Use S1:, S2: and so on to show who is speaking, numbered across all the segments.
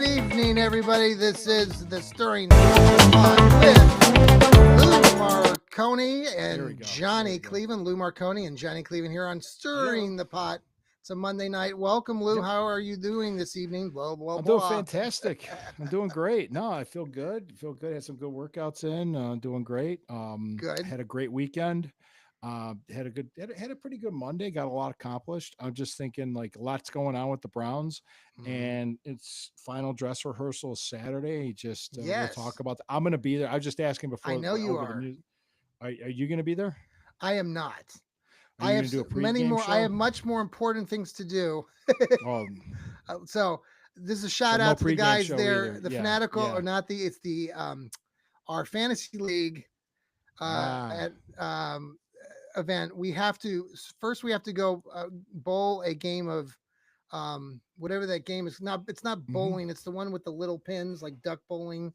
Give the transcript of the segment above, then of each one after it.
S1: Good evening, everybody. This is the Stirring Pot with Lou Marconi and Johnny Cleveland. Lou Marconi and Johnny Cleveland here on Stirring the Pot. It's a Monday night. Welcome, Lou.
S2: Yep.
S1: How are you doing this evening? Blah, blah,
S2: I'm doing
S1: blah.
S2: fantastic. I'm doing great. No, I feel good. Feel good. Had some good workouts in. Doing great.
S1: Good.
S2: Had a great weekend. Had a pretty good Monday. Got a lot accomplished. I'm just thinking like a lot's going on with the Browns,
S1: Mhm.
S2: and it's final dress rehearsal is Saturday. Just we'll talk
S1: Yes,
S2: about. I'm going to be there. I was just asking
S1: I
S2: before
S1: know you
S2: over the
S1: are.
S2: music. Are you going to be there?
S1: I am not.
S2: Are
S1: I
S2: you
S1: have
S2: going to do a
S1: many
S2: pregame
S1: more. I
S2: show?
S1: have much more important things to do.
S2: Oh,
S1: So this is a
S2: so
S1: shout
S2: no
S1: out to the
S2: pregame
S1: guys
S2: show
S1: there,
S2: either.
S1: the
S2: Yeah,
S1: Fanatical, or
S2: yeah.
S1: not the. It's the our fantasy league
S2: Ah,
S1: at event. We have to first. We have to go bowl a game of whatever that game is. Not it's not
S2: mm-hmm.
S1: bowling. It's the one with the little pins, like duck bowling.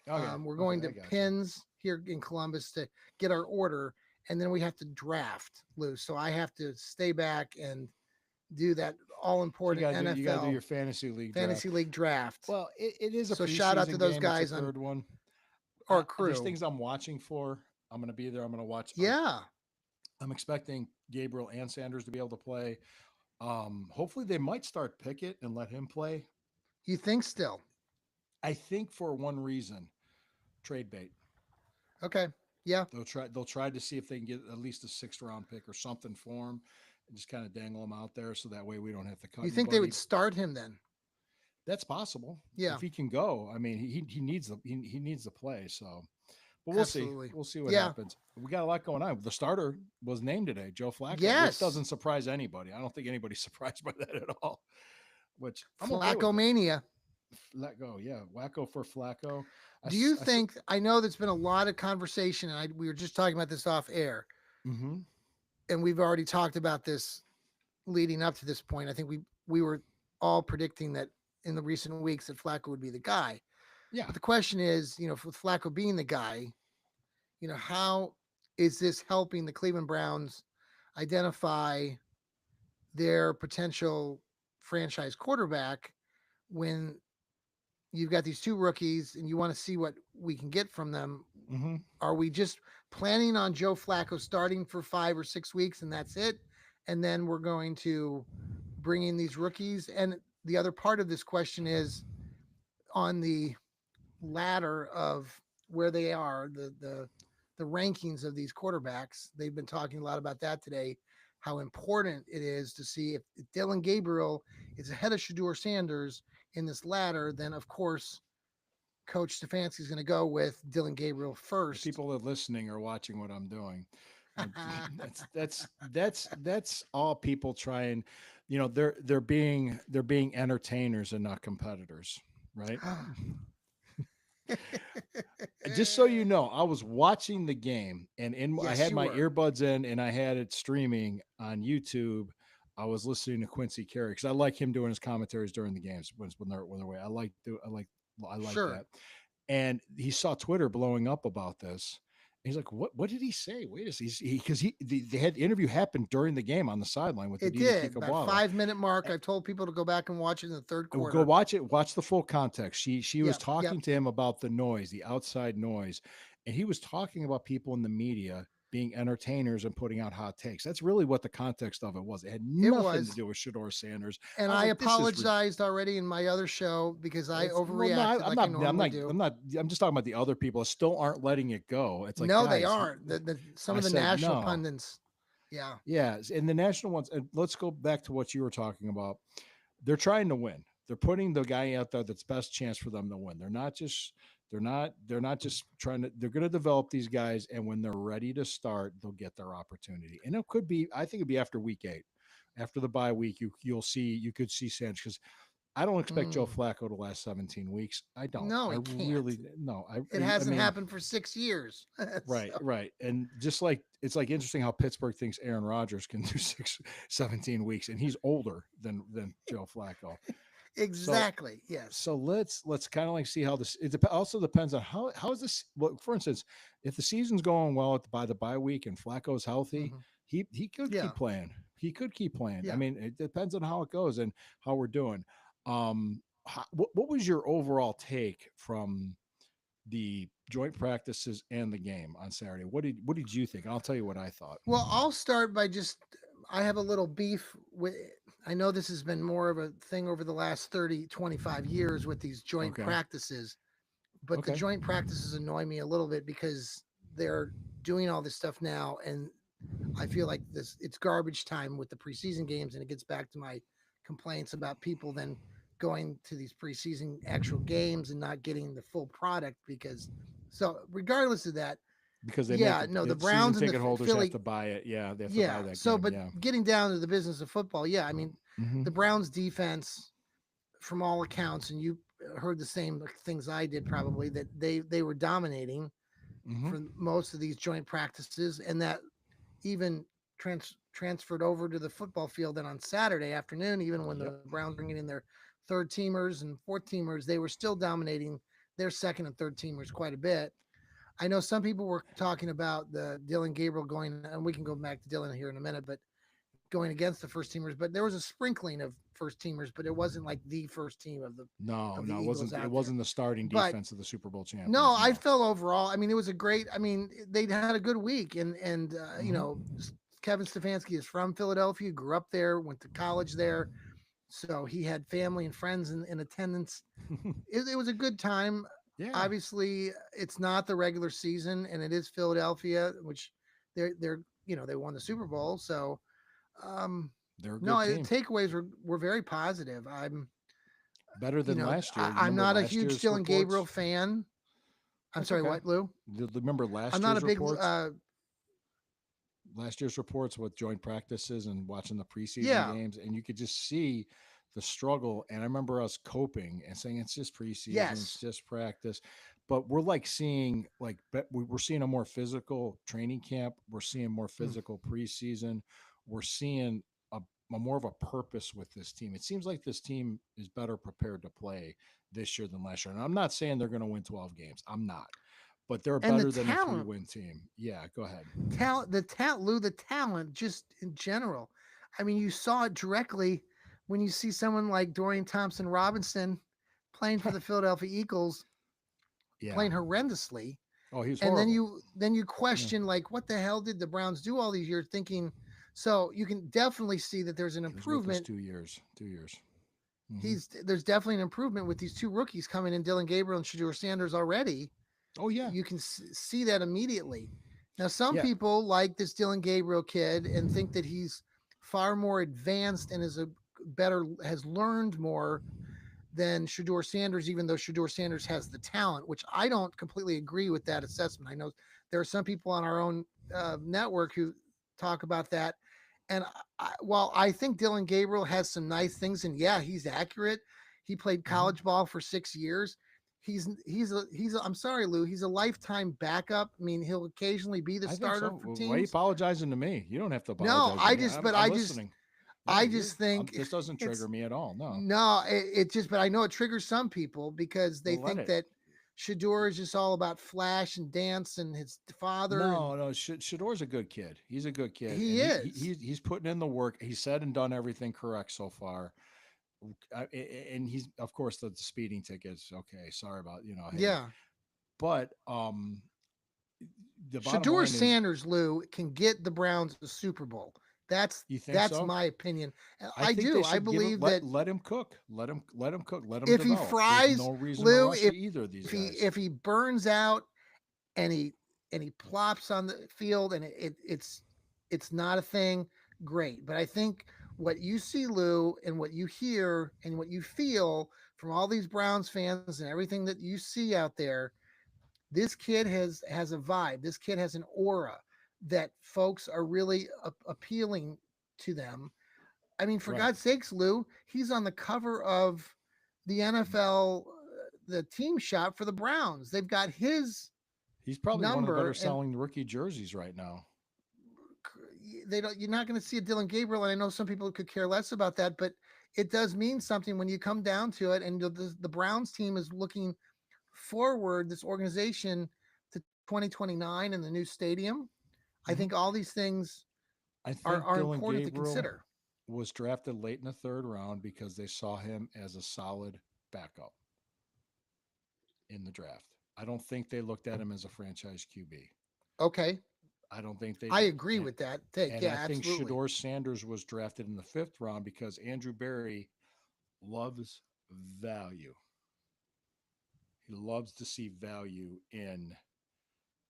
S2: Okay,
S1: We're
S2: okay,
S1: going
S2: I
S1: to
S2: got you.
S1: pins here in Columbus to get our order, and then we have to draft, Lou. So I have to stay back and do that all
S2: So
S1: important
S2: you gotta do
S1: NFL
S2: your fantasy league draft.
S1: fantasy league draft.
S2: Well, it is a
S1: So shout out to
S2: preseason
S1: those
S2: game. It's a
S1: guys on
S2: third one.
S1: our
S2: There's
S1: crew.
S2: things I'm watching for. I'm gonna be there. I'm gonna watch.
S1: Yeah,
S2: I'm expecting Gabriel and Sanders to be able to play. Hopefully they might start Pickett and let him play.
S1: you think still?
S2: I think for one reason, trade bait.
S1: Okay, yeah.
S2: They'll try to see if they can get at least a sixth round pick or something for him, and just kind of dangle him out there so that way we don't have to
S1: You
S2: cut
S1: think they
S2: anybody.
S1: would start him then?
S2: That's possible
S1: Yeah,
S2: if he can go. I mean, he needs he needs to play. So, but we'll see.
S1: absolutely.
S2: We'll see what
S1: Yeah.
S2: happens. We got a lot going on. The starter was named today, Joe Flacco, which
S1: Yes.
S2: doesn't surprise anybody. I don't think anybody's surprised by that at all. Which I'm okay with
S1: Flacco
S2: it.
S1: mania.
S2: Let go, yeah. Wacko for Flacco.
S1: Do you think? I know there's been a lot of conversation, and we were just talking about this off air,
S2: mm-hmm.
S1: and we've already talked about this leading up to this point. I think we were all predicting that in the recent weeks that Flacco would be the guy.
S2: Yeah,
S1: But the question is, with Flacco being the guy, how is this helping the Cleveland Browns identify their potential franchise quarterback when you've got these two rookies and you want to see what we can get from them?
S2: mm-hmm.
S1: Are we just planning on Joe Flacco starting for 5 or 6 weeks and that's it? And then we're going to bring in these rookies. And the other part of this question is on the ladder of where they are, the rankings of these quarterbacks. They've been talking a lot about that today. How important it is to see if Dylan Gabriel is ahead of Shador Sanders in this ladder, then of course Coach Stefanski is going to go with Dylan Gabriel
S2: The
S1: first.
S2: people that are listening are watching what I'm doing. Uh, that's all people trying. They're being entertainers and not competitors, right? Just so you know, I was watching the game and I
S1: Yes,
S2: had
S1: you
S2: my
S1: were.
S2: earbuds in and I had it streaming on YouTube. I was listening to Quincy Carey because I like him doing his commentaries during the games when they're away. I like
S1: Sure.
S2: that. And he saw Twitter blowing up about this. And he's like, "What did he say? Wait a second, because they had the interview happened during the game on the sideline with
S1: It
S2: Aditi
S1: did. About
S2: Kikabwala.
S1: 5 minute mark. I've told people to go back and watch it in the third
S2: Go
S1: quarter.
S2: watch it. Watch the full context. She was
S1: Yep. Yep.
S2: talking to him about the noise, the outside noise, and he was talking about people in the media being entertainers and putting out hot takes. That's really what the context of it was. It had
S1: It
S2: nothing to
S1: was.
S2: do with Shador Sanders.
S1: And
S2: I was
S1: I
S2: like, this is
S1: apologized already in my other show because I
S2: it's well, no,
S1: overreacted
S2: I'm
S1: like I
S2: not. I'm
S1: normally
S2: not.
S1: do.
S2: I'm not. I'm just talking about the other people that still aren't letting it go. It's like,
S1: No, they
S2: guys,
S1: aren't. Some
S2: I
S1: of the
S2: said
S1: national
S2: no.
S1: pundits. Yeah.
S2: Yeah, and the national ones. And let's go back to what you were talking about. They're trying to win. They're putting the guy out there that's best chance for them to win. They're not just. They're not just trying to. They're going to develop these guys, and when they're ready to start, they'll get their opportunity. And it could be. I think it'd be after week 8, after the bye week. You could see Sanders because I don't expect Joe
S1: Mm.
S2: Flacco to last 17 weeks. I don't.
S1: No,
S2: I
S1: he
S2: really
S1: can't.
S2: no.
S1: It
S2: I
S1: hasn't
S2: mean,
S1: happened for 6 years.
S2: right,
S1: So,
S2: right. And just like it's like interesting how Pittsburgh thinks Aaron Rodgers can do 17 weeks, and he's older than Joe Flacco. So
S1: exactly. Yes.
S2: let's kind of like see how this. Also depends on how is this. Well, for instance, if the season's going well by the bye week and Flacco's healthy,
S1: Hmm.
S2: he could
S1: Yeah.
S2: keep playing. He could keep playing. I
S1: Yeah.
S2: mean, it depends on how it goes and how we're doing. what was your overall take from the joint practices and the game on Saturday? What did you think? I'll tell you what I thought.
S1: Well, I'll start by just I have a little beef with I know this has been more of a thing over the last 30, 25 years with these joint
S2: Okay.
S1: practices, but the
S2: Okay.
S1: joint practices annoy me a little bit because they're doing all this stuff now and I feel like this it's garbage time with the preseason games and it gets back to my complaints about people then going to these preseason actual games and not getting the full product because so regardless of that,
S2: Because they make
S1: yeah, no, the
S2: the season
S1: Browns and the
S2: ticket holders have
S1: Philly,
S2: to buy it. Yeah, they have to buy
S1: yeah.
S2: that
S1: So,
S2: game.
S1: but
S2: Yeah.
S1: getting down to the business of football, yeah, I mean,
S2: Hmm.
S1: the Browns defense, from all accounts, and you heard the same things I did probably that they were dominating
S2: Hmm.
S1: for most of these joint practices, and that even transferred over to the football field. Then on Saturday afternoon, even when
S2: Yep.
S1: the Browns bringing in their third teamers and fourth teamers, they were still dominating their second and third teamers quite a bit. I know some people were talking about the Dylan Gabriel going, and we can go back to Dylan here in a minute, but going against the first teamers. But there was a sprinkling of first teamers, but it wasn't like the first team
S2: No,
S1: of the
S2: no,
S1: Eagles
S2: it
S1: out there.
S2: wasn't the starting
S1: But
S2: defense of the Super Bowl
S1: no,
S2: champions.
S1: I
S2: No.
S1: felt overall. I mean, it was a great. I mean, they had a good week, and you
S2: Hmm.
S1: know, Kevin Stefanski is from Philadelphia, grew up there, went to college there, so he had family and friends in attendance. It was a good time.
S2: Yeah,
S1: Obviously, it's not the regular season, and it is Philadelphia, which they're they won the Super Bowl. So um,
S2: they're a good
S1: no,
S2: team.
S1: takeaways were very positive.
S2: Better than last year. You
S1: I'm
S2: remember
S1: not a
S2: last
S1: huge
S2: year's
S1: Dylan Gabriel
S2: reports?
S1: fan. I'm
S2: That's
S1: sorry,
S2: okay.
S1: what, Lou?
S2: Remember
S1: I'm not a big
S2: last year's reports with joint practices and watching the preseason
S1: yeah,
S2: games, and you could just see the struggle. And I remember us coping and saying it's just preseason, it's
S1: yes.
S2: just practice. But we're like seeing we're seeing a more physical training camp. We're seeing more
S1: Mm.
S2: physical preseason. We're seeing a more of a purpose with this team. It seems like this team is better prepared to play this year than last year. And I'm not saying they're going to win 12 games. I'm not, but they're
S1: And the
S2: better than a three
S1: talent,
S2: win team. Yeah, go ahead.
S1: Lou, the talent just in general. I mean, you saw it directly when you see someone like Dorian Thompson Robinson playing for the Philadelphia Eagles,
S2: Yeah.
S1: playing horrendously.
S2: Oh, he was
S1: And
S2: horrible.
S1: then you
S2: Yeah.
S1: question like what the hell did the Browns do all these years thinking so you can definitely see that there's an
S2: He was with us
S1: improvement.
S2: 2 years. 2 years. Hmm.
S1: He's there's definitely an improvement with these two rookies coming in, Dylan Gabriel and Shadur Sanders already.
S2: Oh yeah.
S1: You can see that immediately. Now, some
S2: Yeah.
S1: people like this Dylan Gabriel kid and think that he's far more advanced and is a better has learned more than Shadur Sanders, even though Shadur Sanders has the talent, which I don't completely agree with that assessment. I know there are some people on our own network who talk about that. And while I think Dylan Gabriel has some nice things, and yeah, he's accurate. He played
S2: Hmm.
S1: college ball for 6 years. I'm sorry, Lou. He's a lifetime backup. I mean, he'll occasionally be the
S2: I think
S1: starter
S2: so.
S1: for
S2: Why are you
S1: teams.
S2: apologizing to me? You don't have to
S1: No,
S2: apologize to me. I'm listening. No,
S1: I
S2: you're.
S1: just think
S2: This doesn't
S1: it's
S2: trigger me at all. No.
S1: no, it just, but I know it triggers some people because they
S2: Well, let
S1: think
S2: it.
S1: that Shador is just all about flash and dance and his father, and
S2: No, no. Shador's a good kid. He's a good kid,
S1: he
S2: and
S1: is.
S2: he's putting in the work. He said and done everything correct so far. And he's of course the speeding tickets. Okay, sorry about hey,
S1: Yeah.
S2: but the bottom
S1: Shador
S2: line is,
S1: Sanders, Lou, can get the Browns the Super Bowl.
S2: you think
S1: That's
S2: so?
S1: my opinion.
S2: I
S1: I
S2: think they
S1: do. I
S2: should give him
S1: believe that
S2: let him cook. Let him cook. Let him
S1: if he
S2: develop. There's
S1: fries,
S2: no reason to
S1: Lou,
S2: rush either of these guys.
S1: if he burns out and he plops on the field and it's not a thing, great. But I think what you see, Lou, and what you hear and what you feel from all these Browns fans and everything that you see out there, this kid has a vibe. This kid has an aura that folks are really appealing to them. I mean, for
S2: Right.
S1: God's sakes, Lou, he's on the cover of the NFL, the team shop for the Browns. They've got his
S2: He's probably one of the better
S1: number, and
S2: selling rookie jerseys right now.
S1: they don't. You're not going to see a Dylan Gabriel, and I know some people could care less about that, but it does mean something when you come down to it. And the Browns team is looking forward, this organization, to 2029 and the new stadium. I
S2: Hmm.
S1: think all these things
S2: I think
S1: are
S2: Dylan
S1: important to
S2: Gabriel
S1: consider.
S2: was drafted late in the third round because they saw him as a solid backup in the draft. I don't think they looked at him as a franchise QB.
S1: Okay.
S2: I don't think they
S1: I
S2: did.
S1: agree with that take.
S2: And
S1: Yeah,
S2: I think
S1: absolutely.
S2: Shador Sanders was drafted in the 5th round because Andrew Berry loves value. He loves to see value in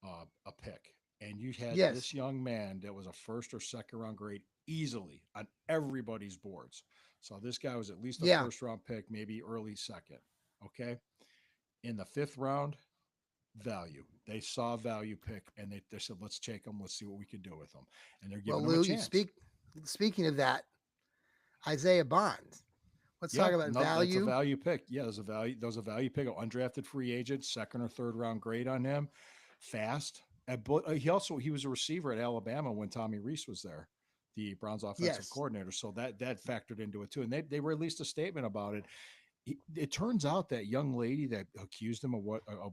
S2: a pick. And you had
S1: Yes.
S2: this young man that was a 1st or 2nd round grade easily on everybody's boards. So this guy was at least a
S1: Yeah.
S2: 1st round pick, maybe early 2nd. Okay. In the 5th round, value. They saw value pick and they said, let's take them. Let's see what we can do with them. And they're
S1: Well,
S2: giving them a
S1: Lou,
S2: chance.
S1: speaking of that, Isaiah Bond. Let's talk
S2: Yeah,
S1: about
S2: no, that's a
S1: value.
S2: value pick. Yeah, there's a value pick, an undrafted free agent, 2nd or 3rd round grade on him, fast. But he was a receiver at Alabama when Tommy Reese was there, the Browns offensive
S1: Yes.
S2: coordinator. So that factored into it too. And they released a statement about it. It turns out that young lady that accused him of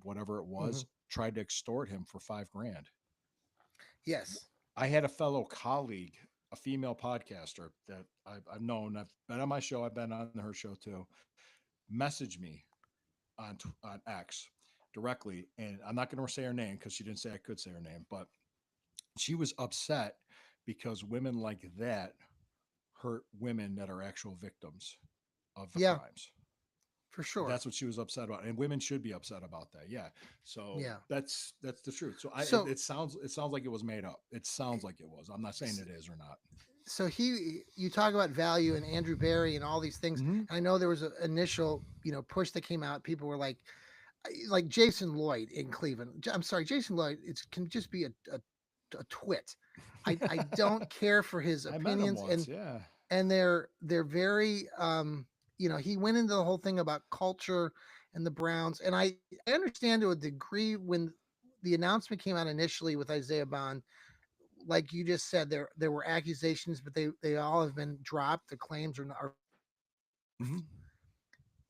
S2: whatever it
S1: Hmm.
S2: was tried to extort him for $5,000.
S1: Yes.
S2: I had a fellow colleague, a female podcaster that I've known. I've been on my show. I've been on her show too. Message me on X directly, and I'm not going to say her name because she didn't say I could say her name, but she was upset because women like that hurt women that are actual victims of the
S1: Yeah,
S2: crimes.
S1: for sure.
S2: That's what she was upset about, and women should be upset about that. Yeah, so
S1: Yeah.
S2: that's the truth. So
S1: So
S2: it sounds like it was made up. It sounds like it was. I'm not saying it is or not.
S1: so you talk about value and Andrew Barry and all these things.
S2: Mm-hmm.
S1: I know there was an initial, push that came out. People were like Jason Lloyd in Cleveland. I'm sorry, Jason Lloyd. It can just be a twit. I don't care for his
S2: I met him
S1: opinions,
S2: once. Yeah.
S1: and they're very he went into the whole thing about culture and the Browns, and I understand to a degree when the announcement came out initially with Isaiah Bond, like you just said, there were accusations, but they all have been dropped. The claims are
S2: Mm-hmm.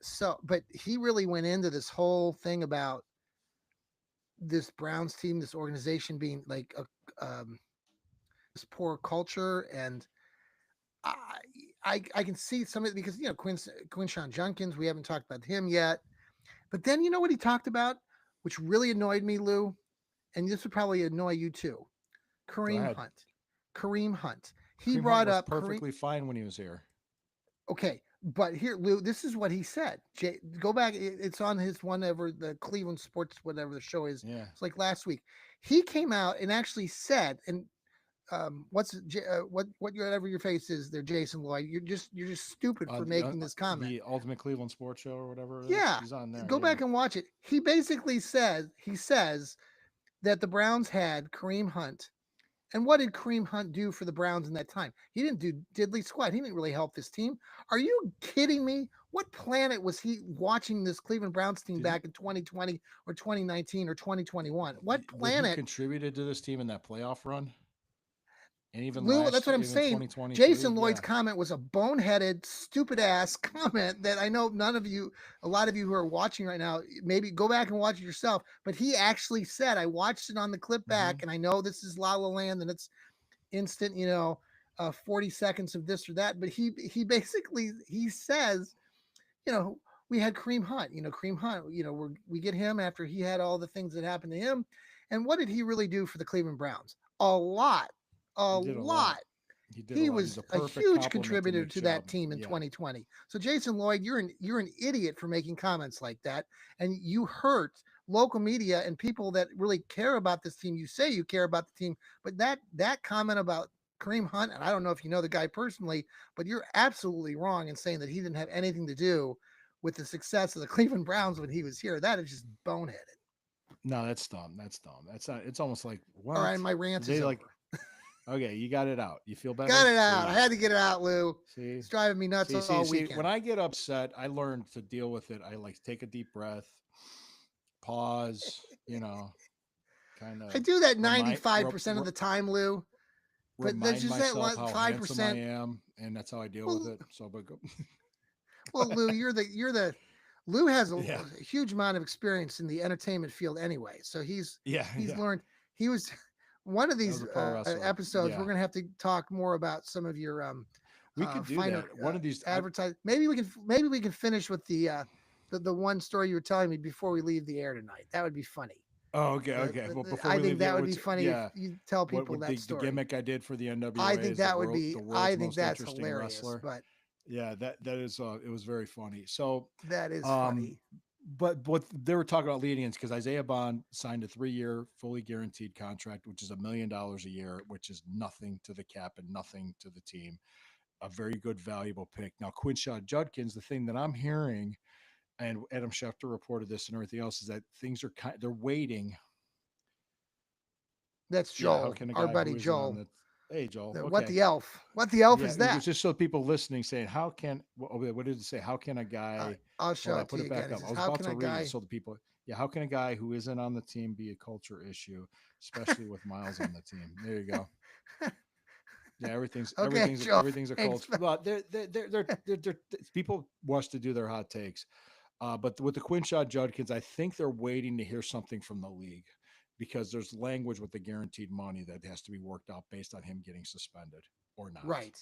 S1: so, but he really went into this whole thing about this Browns team, this organization being like this poor culture, and I, I can see some of it because Quinshawn Junkins, we haven't talked about him yet, but then you know what he talked about, which really annoyed me, Lou, and this would probably annoy you too.
S2: Go
S1: Kareem
S2: ahead.
S1: Hunt. Kareem Hunt. He
S2: Cream Hunt
S1: brought
S2: was
S1: up Kareem.
S2: perfectly fine when he was here.
S1: Okay, but here, Lou, this is what he said. Go back. It's on his whatever the Cleveland Sports whatever the show is.
S2: Yeah.
S1: It's like last week. He came out and actually said, and what whatever your face is there, Jason Lloyd. You're just stupid for making this comment.
S2: The Ultimate Cleveland Sports Show or whatever it is.
S1: Yeah,
S2: He's on there.
S1: go
S2: Yeah.
S1: back and watch it. He says that the Browns had Kareem Hunt. And what did Kareem Hunt do for the Browns in that time? He didn't do diddly squat. He didn't really help this team. Are you kidding me? What planet was he watching this Cleveland Browns team
S2: Did he,
S1: back in 2020 or 2019 or 2021? What
S2: what he
S1: planet?
S2: contributed to this team in that playoff run, and even
S1: Lou, that's
S2: last
S1: what
S2: year,
S1: I'm
S2: even
S1: saying.
S2: 2023.
S1: Jason Lloyd's
S2: Yeah.
S1: comment was a boneheaded, stupid ass comment that I know a lot of you who are watching right now, maybe go back and watch it yourself. But he actually said, I watched it on the clip
S2: Mm-hmm.
S1: back, and I know this is La La Land and it's instant, 40 seconds of this or that. But he basically he says, you know, we had Kareem Hunt, Kareem Hunt, we get him after he had all the things that happened to him. And what did he really do for the Cleveland Browns? A lot, a
S2: He did a lot.
S1: lot.
S2: He did a
S1: He
S2: lot. He's
S1: was
S2: a
S1: a
S2: perfect
S1: huge
S2: complement to
S1: contributor
S2: Nick
S1: to
S2: Chubb.
S1: that team in
S2: Yeah.
S1: 2020. So Jason Lloyd, you're an idiot for making comments like that, and you hurt local media and people that really care about this team. You say you care about the team, but that comment about Kareem Hunt, and I don't know if you know the guy personally, but you're absolutely wrong in saying that he didn't have anything to do with the success of the Cleveland Browns when he was here. That is just boneheaded.
S2: No, that's dumb. That's dumb. That's not. It's almost like
S1: All right,
S2: what
S1: my rant
S2: they
S1: is
S2: like.
S1: over.
S2: Okay, you got it out. You feel better.
S1: Got it out.
S2: See?
S1: I had to get it out, Lou.
S2: See,
S1: It's driving me nuts all weekend.
S2: When I get upset, I learn to deal with it. I like take a deep breath, pause, kind
S1: I
S2: of
S1: do that
S2: remind
S1: 95% of the time, Lou. But there's
S2: remind
S1: just that
S2: myself how handsome I
S1: 5%.
S2: am, and that's how I deal with
S1: Well,
S2: it. So, but go.
S1: well, Lou, Lou has
S2: Yeah,
S1: a huge amount of experience in the entertainment field anyway. So he's
S2: yeah,
S1: he's
S2: yeah.
S1: learned. He was one of
S2: That was
S1: these
S2: a pro wrestler.
S1: episodes.
S2: Yeah,
S1: We're gonna have to talk more about some of your
S2: we could do
S1: finer
S2: that. One of these.
S1: advertise. Maybe we can finish with the the one story you were telling me before we leave the air tonight. That would be funny.
S2: Oh, okay, okay. Well, before
S1: I
S2: we
S1: think
S2: leave the
S1: that would be
S2: what's
S1: funny if
S2: yeah,
S1: you tell
S2: what
S1: people
S2: would
S1: that
S2: the
S1: story.
S2: gimmick I did for the
S1: I
S2: NWA
S1: think
S2: is the
S1: that would
S2: world
S1: be.
S2: the
S1: I
S2: world's
S1: think
S2: most
S1: that's
S2: interesting
S1: hilarious.
S2: wrestler.
S1: But
S2: Yeah, that is it was very funny. So,
S1: that is
S2: um,
S1: funny.
S2: but what they were talking about leading into because Isaiah Bond signed a 3-year fully guaranteed contract, which is $1 million a year, which is nothing to the cap and nothing to the team. A very good, valuable pick. Now, Quinshaw Judkins, the thing that I'm hearing, and Adam Schefter reported this and everything else, is that things are they're waiting.
S1: That's
S2: Yeah, how
S1: Joel,
S2: can a
S1: our
S2: guy who
S1: buddy
S2: isn't on
S1: Joel.
S2: the hey Joel?
S1: What
S2: Okay,
S1: the elf? What the elf
S2: yeah,
S1: is
S2: it was
S1: that?
S2: just so people listening saying, how can what did it say? How can a guy?
S1: I'll show
S2: Hold on,
S1: it to
S2: put
S1: you
S2: it
S1: again.
S2: back
S1: It
S2: up. I
S1: says,
S2: was
S1: "How
S2: about
S1: can
S2: to
S1: a
S2: read it
S1: guy?"
S2: so the people. Yeah, how can a guy who isn't on the team be a culture issue, especially with Miles on the team? There you go. Yeah, everything's
S1: Okay,
S2: everything's
S1: Joel.
S2: everything's a
S1: Thanks.
S2: culture. Well, people watch to do their hot takes. But with the Quinshaw Judkins, I think they're waiting to hear something from the league because there's language with the guaranteed money that has to be worked out based on him getting suspended or not.
S1: Right.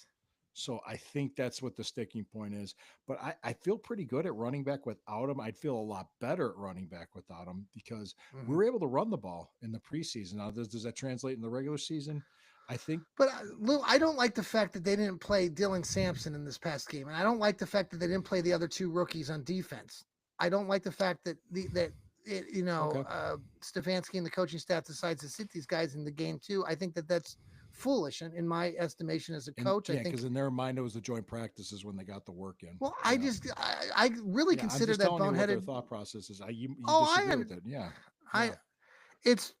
S2: So I think that's what the sticking point is. But I feel pretty good at running back without him. I'd feel a lot better at running back without him because we
S1: Mhm.
S2: were able to run the ball in the preseason. Now, does that translate in the regular season? I think,
S1: But Lou, I don't like the fact that they didn't play Dylan Sampson in this past game, and I don't like the fact that they didn't play the other two rookies on defense. I don't like the fact that
S2: okay.
S1: Stefanski and the coaching staff decides to sit these guys in the game too. I think that that's foolish, in my estimation as a
S2: And
S1: coach. I
S2: yeah,
S1: think.
S2: because in their mind, it was the joint practices when they got the work in.
S1: Well,
S2: Yeah.
S1: I really
S2: Yeah. I'm
S1: consider
S2: just
S1: that
S2: telling you what their
S1: boneheaded.
S2: thought process is. You
S1: Oh,
S2: disagree with it. Yeah.
S1: I
S2: Yeah.
S1: it's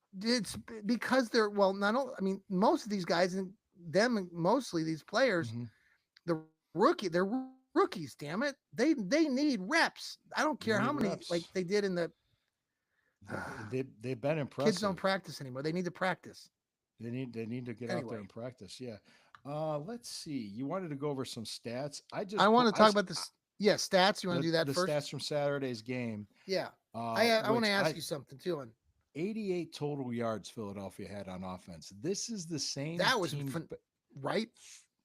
S1: because they're well, not only. I mean, most of these guys and them mostly these players,
S2: Hmm.
S1: they're rookies. Damn it, they need reps. I don't care
S2: They
S1: how
S2: need
S1: many like
S2: reps.
S1: they did in the
S2: They've been
S1: kids don't
S2: impressive.
S1: practice anymore. They need to practice
S2: They need to get out there
S1: anyway.
S2: and practice. Yeah. Let's see. You wanted to go over some stats. I
S1: I
S2: just
S1: want
S2: put
S1: to talk about this. Yeah, stats. You want to do that
S2: the
S1: first?
S2: stats from Saturday's game.
S1: Yeah, I want to
S2: Which
S1: ask
S2: I
S1: you something too. And
S2: 88 total yards Philadelphia had on offense. This is the same
S1: that was
S2: team.
S1: fun, right?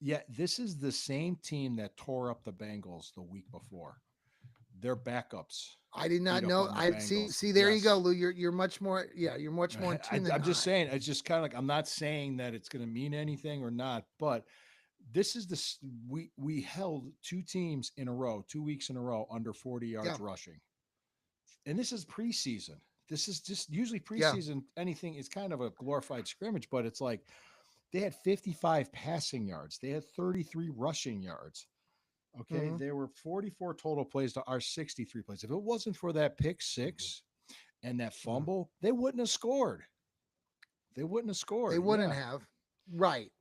S2: Yeah, this is the same team that tore up the Bengals the week before. Their backups
S1: I did not
S2: beat up
S1: know.
S2: on the
S1: I see.
S2: Bengals.
S1: See, there you go,
S2: Yes.
S1: Lou. You're much more. Yeah, you're much more in tune than
S2: I'm just
S1: I.
S2: saying, it's just kind of like, I'm not saying that it's going to mean anything or not, but this is we held two teams in a row, 2 weeks in a row under 40
S1: Yeah,
S2: yards rushing. And this is preseason. This is just usually
S1: yeah.
S2: preseason. Anything is kind of a glorified scrimmage, but it's like they had 55 passing yards. They had 33 rushing yards. Okay.
S1: Hmm.
S2: There were 44 total plays to our 63 plays. If it wasn't for that pick six and that
S1: Hmm.
S2: fumble, they wouldn't have scored. They wouldn't have
S1: They
S2: scored.
S1: wouldn't
S2: Yeah.
S1: have. Right.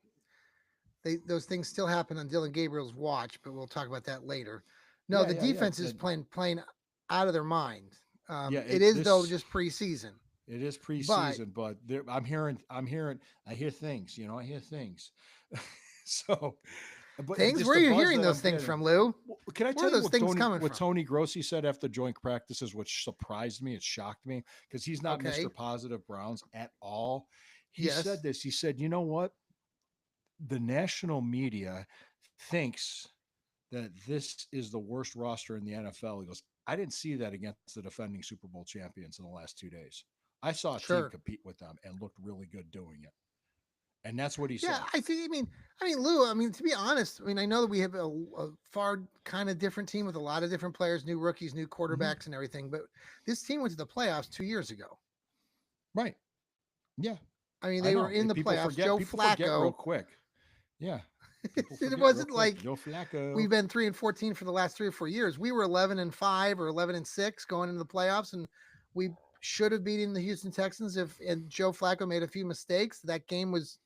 S1: Those things still happen on Dylan Gabriel's watch, but we'll talk about that later. No,
S2: Yeah.
S1: the
S2: Yeah. Yeah.
S1: defense is playing out of their mind.
S2: Yeah.
S1: It is though
S2: This
S1: just preseason,
S2: it is
S1: but
S2: preseason, but I hear things, I hear things. So, but
S1: things.
S2: just
S1: Where
S2: the
S1: are you
S2: buzz
S1: hearing
S2: that
S1: those
S2: I'm
S1: things
S2: getting.
S1: from, Lou?
S2: Well, can I
S1: Where
S2: tell
S1: are
S2: you
S1: those
S2: what
S1: things coming from?
S2: Tony Grossi said after joint practices, which surprised me? It shocked me because he's not
S1: Okay.
S2: Mr. Positive Browns at all. He said
S1: Yes.
S2: this. He said, "You know what? The national media thinks that this is the worst roster in the NFL." He goes, "I didn't see that against the defending Super Bowl champions in the last 2 days. I saw a team
S1: Sure.
S2: compete with them and looked really good doing it." And that's what he
S1: Yeah,
S2: said.
S1: I think. I mean, Lou. I mean, to be honest, I mean, I know that we have a far kind of different team with a lot of different players, new rookies, new
S2: Mhm.
S1: quarterbacks, and everything. But this team went to the playoffs 2 years ago.
S2: Right. Yeah.
S1: I mean,
S2: I
S1: they were
S2: know.
S1: in the
S2: People
S1: playoffs.
S2: forget.
S1: Joe
S2: People forget real
S1: Flacco.
S2: quick. Yeah. People
S1: It
S2: forget real
S1: wasn't
S2: quick.
S1: like
S2: Joe Flacco.
S1: we've been 3-14 for the last 3 or 4 years. We were 11-5 or 11-6 going into the playoffs, and we should have beaten the Houston Texans if and Joe Flacco made a few mistakes. That game would have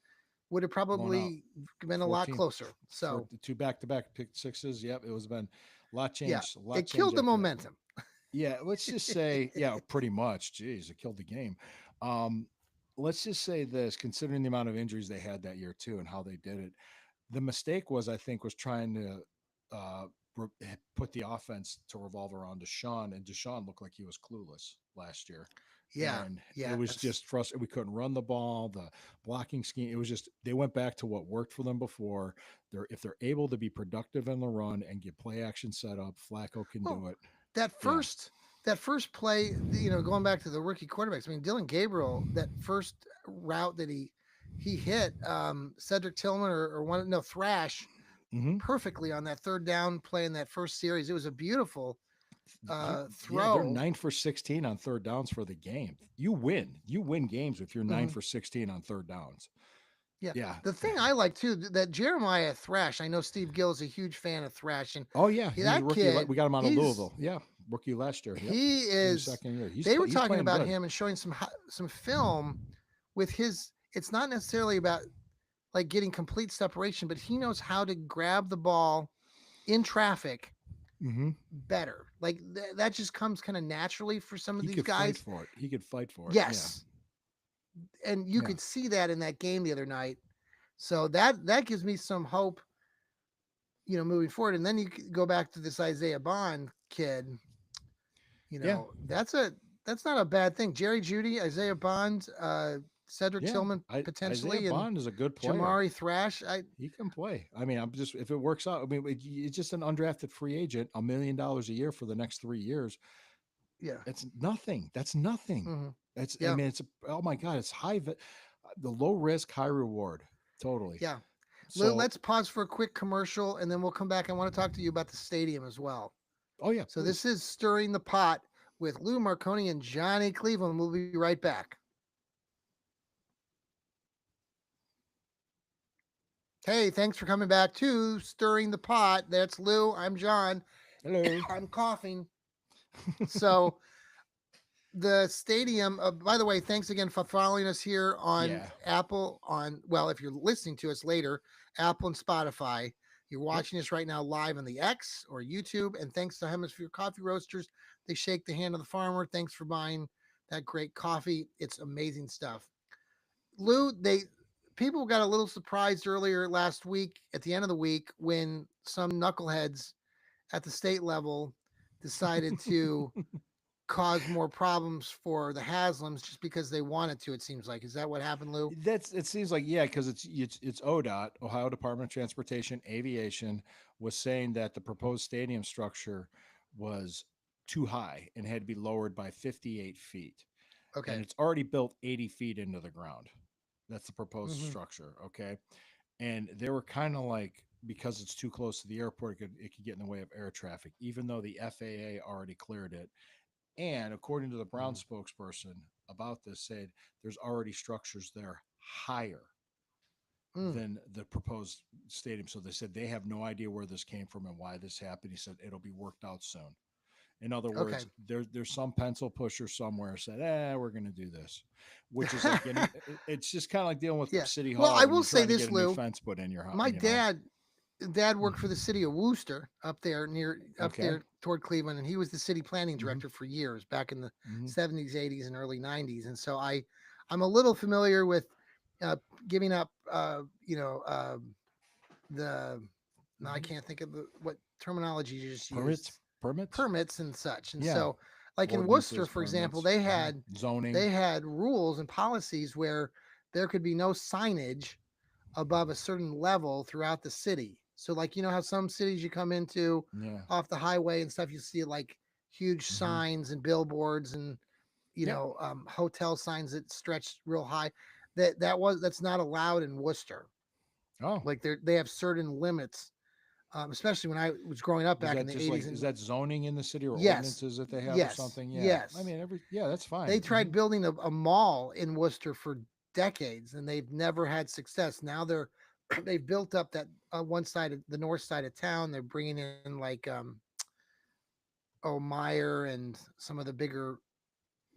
S2: Blown out.
S1: probably been a lot
S2: 14
S1: closer.
S2: for
S1: So
S2: the two back-to-back pick sixes. Yep, it was been a lot
S1: yeah,
S2: changed. A lot
S1: it
S2: changed
S1: killed the
S2: after that.
S1: momentum.
S2: Yeah, let's just say, yeah, pretty much. Jeez, it killed the game. Um, let's just say this, considering the amount of injuries they had that year too, and how they did it. The mistake was, I think, was trying to put the offense to revolve around Deshaun, and Deshaun looked like he was clueless last year.
S1: Yeah.
S2: And it was
S1: Yes.
S2: just frustrating. We couldn't run the ball, the blocking scheme. It was just they went back to what worked for them before. If they're able to be productive in the run and get play action set up, Flacco can
S1: Well,
S2: do it.
S1: that
S2: Yeah.
S1: first play, going back to the rookie quarterbacks. I mean, Dylan Gabriel, that first route that he hit Cedric Tillman or one no Thrash
S2: Hmm.
S1: perfectly on that third down play in that first series. It was a beautiful
S2: Yeah, they're
S1: throw.
S2: 9 for 16 on third downs for the game. You win. You win games if you're nine
S1: Mhm.
S2: for 16 on third downs.
S1: Yeah.
S2: Yeah.
S1: The thing I like too, that Jeremiah Thrash, I know Steve Gill is a huge fan of Thrash, and
S2: Oh yeah, he was a
S1: that
S2: rookie.
S1: kid,
S2: We got him out of
S1: he's
S2: Louisville. Yeah, rookie last year. Yep,
S1: he
S2: junior
S1: is
S2: second year.
S1: they were
S2: He's
S1: talking
S2: playing
S1: about
S2: good.
S1: him and showing some film with his. It's not necessarily about like getting complete separation, but he knows how to grab the ball in traffic
S2: Hmm.
S1: better. Like that just comes kind of naturally for some of
S2: He
S1: these
S2: could fight
S1: guys.
S2: for it. He could fight for it. Yeah,
S1: Yes, and you
S2: yeah,
S1: could see that in that game the other night. So that gives me some hope, moving forward. And then you go back to this Isaiah Bond kid.
S2: yeah,
S1: That's not a bad thing. Jerry Judy, Isaiah Bond, Cedric
S2: yeah.
S1: Tillman
S2: Isaiah
S1: potentially, and
S2: Bond is a good player.
S1: Jamari Thrash.
S2: He can play. I mean, I'm just if it works out. I mean, it's just an undrafted free agent, $1 million a year for the next 3 years.
S1: Yeah.
S2: It's nothing. That's nothing.
S1: Hmm.
S2: It's. I
S1: Yeah.
S2: mean, oh my god, it's the low risk, high reward. Totally.
S1: Yeah.
S2: So,
S1: Let's pause for a quick commercial and then we'll come back. I want to talk to you about the stadium as well.
S2: oh yeah,
S1: So this
S2: please.
S1: is Stirring the Pot with Lou Marconi and Johnny Cleveland. We'll be right back. Hey, thanks for coming back to Stirring the Pot. That's Lou. I'm John.
S2: Hello.
S1: I'm coughing. So the stadium, by the way, thanks again for following us here on
S2: Yeah.
S1: Apple, if you're listening to us later, Apple and Spotify. You're
S2: Yep.
S1: watching us right now live on the X or YouTube. And thanks to Hemisphere Coffee Roasters, they shake the hand of the farmer. Thanks for buying that great coffee. It's amazing stuff. Lou, people got a little surprised earlier last week at the end of the week when some knuckleheads at the state level decided to cause more problems for the Haslams just because they wanted to. It seems like, is that what happened, Lou?
S2: It seems like yeah, because it's ODOT, Ohio Department of Transportation Aviation, was saying that the proposed stadium structure was too high and had to be lowered by 58 feet, and
S1: Okay.
S2: it's already built 80 feet into the ground. That's the proposed
S1: Hmm.
S2: structure. Okay, and they were kind of like because it's too close to the airport, it could get in the way of air traffic, even though the FAA already cleared it. And according to the Brown
S1: Hmm.
S2: spokesperson about this, said there's already structures there higher
S1: Mm.
S2: than the proposed stadium. So they said they have no idea where this came from and why this happened. He said it'll be worked out soon. In other
S1: Okay.
S2: words, there's some pencil pusher somewhere said, we're going to do this, which is like it's just kind of like dealing with
S1: Yeah.
S2: City
S1: Well,
S2: Hall
S1: I
S2: when
S1: will
S2: you're
S1: say
S2: trying to
S1: this,
S2: get a new
S1: Lou.
S2: fence put in your house.
S1: My dad worked for the city of Worcester up
S2: Okay.
S1: there toward Cleveland, and he was the city planning
S2: Hmm.
S1: director for years back in the
S2: Hmm.
S1: 70s, 80s, and early 90s. And so I'm a little familiar with uh, giving up, the now I
S2: Hmm.
S1: can't think of what terminology you just
S2: Permits,
S1: used,
S2: permits,
S1: permits and such. And
S2: yeah,
S1: so, like in Worcester,
S2: ordinances,
S1: for example,
S2: permits, zoning.
S1: they had rules and policies where there could be no signage above a certain level throughout the city. So, like, how some cities you come into
S2: Yeah.
S1: off the highway and stuff, you see like huge
S2: Hmm.
S1: signs and billboards and
S2: Yeah.
S1: hotel signs that stretch real high. That's not allowed in Worcester.
S2: Oh,
S1: Like they have certain limits, especially when I was growing up
S2: is
S1: back in
S2: that
S1: the
S2: just like
S1: '80s.
S2: is
S1: And
S2: that zoning in the city or
S1: yes,
S2: ordinances that they have or
S1: yes,
S2: something? Yeah. I
S1: yes,
S2: mean, yeah, that's
S1: they
S2: fine. Hmm.
S1: tried building a mall in Worcester for decades, and they've never had success. Now they've built up that one side of the north side of town. They're bringing in like Meyer and some of the bigger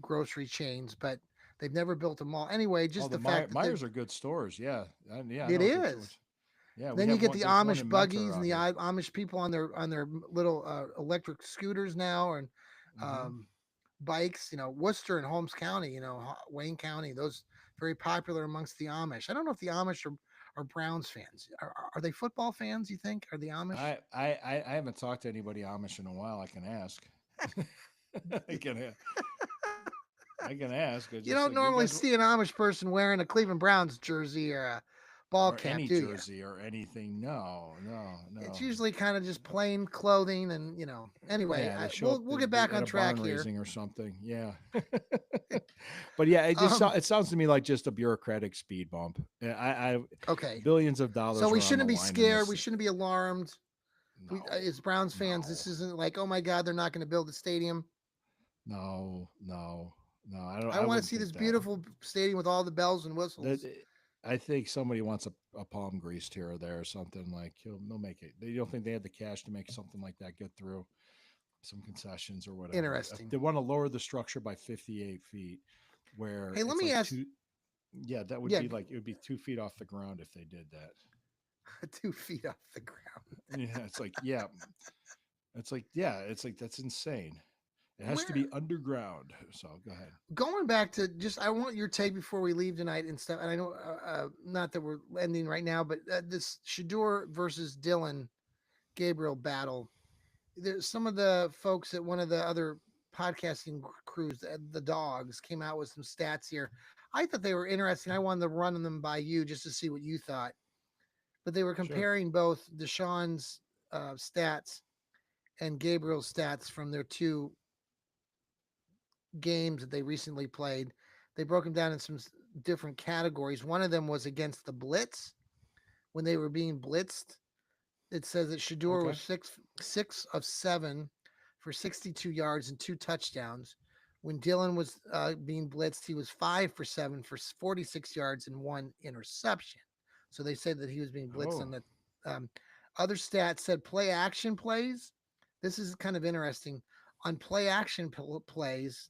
S1: grocery chains, but they've never built a mall. Anyway,
S2: Oh,
S1: just
S2: the
S1: the fact that
S2: Myers are good stores. Yeah. Yeah, I
S1: it
S2: know what you're.
S1: is.
S2: Yeah, we
S1: Then you
S2: have
S1: get
S2: one.
S1: the
S2: There's one
S1: Amish
S2: in Mentor
S1: buggies and
S2: out
S1: the
S2: here.
S1: Amish people on their little electric scooters now, and
S2: Hmm.
S1: um, bikes. Worcester and Holmes County, Wayne County, those very popular amongst the Amish. I don't know if the Amish are Browns fans. Are they football fans? You think are the Amish?
S2: I haven't talked to anybody Amish in a while. I can ask. I can. I can ask. I
S1: You
S2: just
S1: don't
S2: like you
S1: normally
S2: guys.
S1: see an Amish person wearing a Cleveland Browns jersey or a ball
S2: or
S1: cap,
S2: any
S1: do you?
S2: jersey or anything. No, no,
S1: It's
S2: no.
S1: usually kind of just plain clothing, and Anyway,
S2: Yeah, they show
S1: we'll
S2: up
S1: get back
S2: at
S1: on
S2: a
S1: track
S2: barn
S1: here.
S2: raising or something. Yeah. But yeah,
S1: Um,
S2: it sounds to me like just a bureaucratic speed bump. I
S1: okay,
S2: billions of
S1: so
S2: dollars
S1: we
S2: are on the
S1: shouldn't be
S2: line in
S1: scared.
S2: this.
S1: We shouldn't be alarmed. We,
S2: No,
S1: as Browns fans,
S2: no,
S1: this isn't like, oh my God, they're not going to build a stadium.
S2: no, no, no.
S1: I
S2: I
S1: want to
S2: wouldn't
S1: see
S2: think
S1: this
S2: that.
S1: beautiful stadium with all the bells and
S2: That
S1: whistles.
S2: I think somebody wants a palm greased here or there or something like they'll make it. They don't think they have the cash to make something like that get through some concessions or whatever. If
S1: Interesting.
S2: they want to lower the structure by 58 feet, where
S1: Hey, let
S2: it's
S1: me
S2: like
S1: ask.
S2: two. Yeah, that would
S1: Yeah,
S2: be like it would be 2 feet off the ground if they did that.
S1: 2 feet off the ground.
S2: Yeah, it's like that's insane. It has to
S1: Where
S2: be underground. So go ahead.
S1: going back to just, I want your take before we leave tonight and stuff. And I know, not that we're ending right now, but this Shador versus Dylan Gabriel battle. There's some of the folks at one of the other podcasting crews, the dogs, came out with some stats here. I thought they were interesting. I wanted to run them by you just to see what you thought. But they were
S2: Sure.
S1: comparing both Deshaun's stats and Gabriel's stats from their two games that they recently played. They broke them down in some different categories. One of them was against the blitz when they were being blitzed. It says that Shador
S2: Okay.
S1: was six of seven for 62 yards and two touchdowns. When Dylan was being blitzed, he was 5 for 7 for 46 yards and one interception. So they said that he was being blitzed
S2: Oh.
S1: on the um, other stats said play action plays. This is kind of interesting. On play action plays,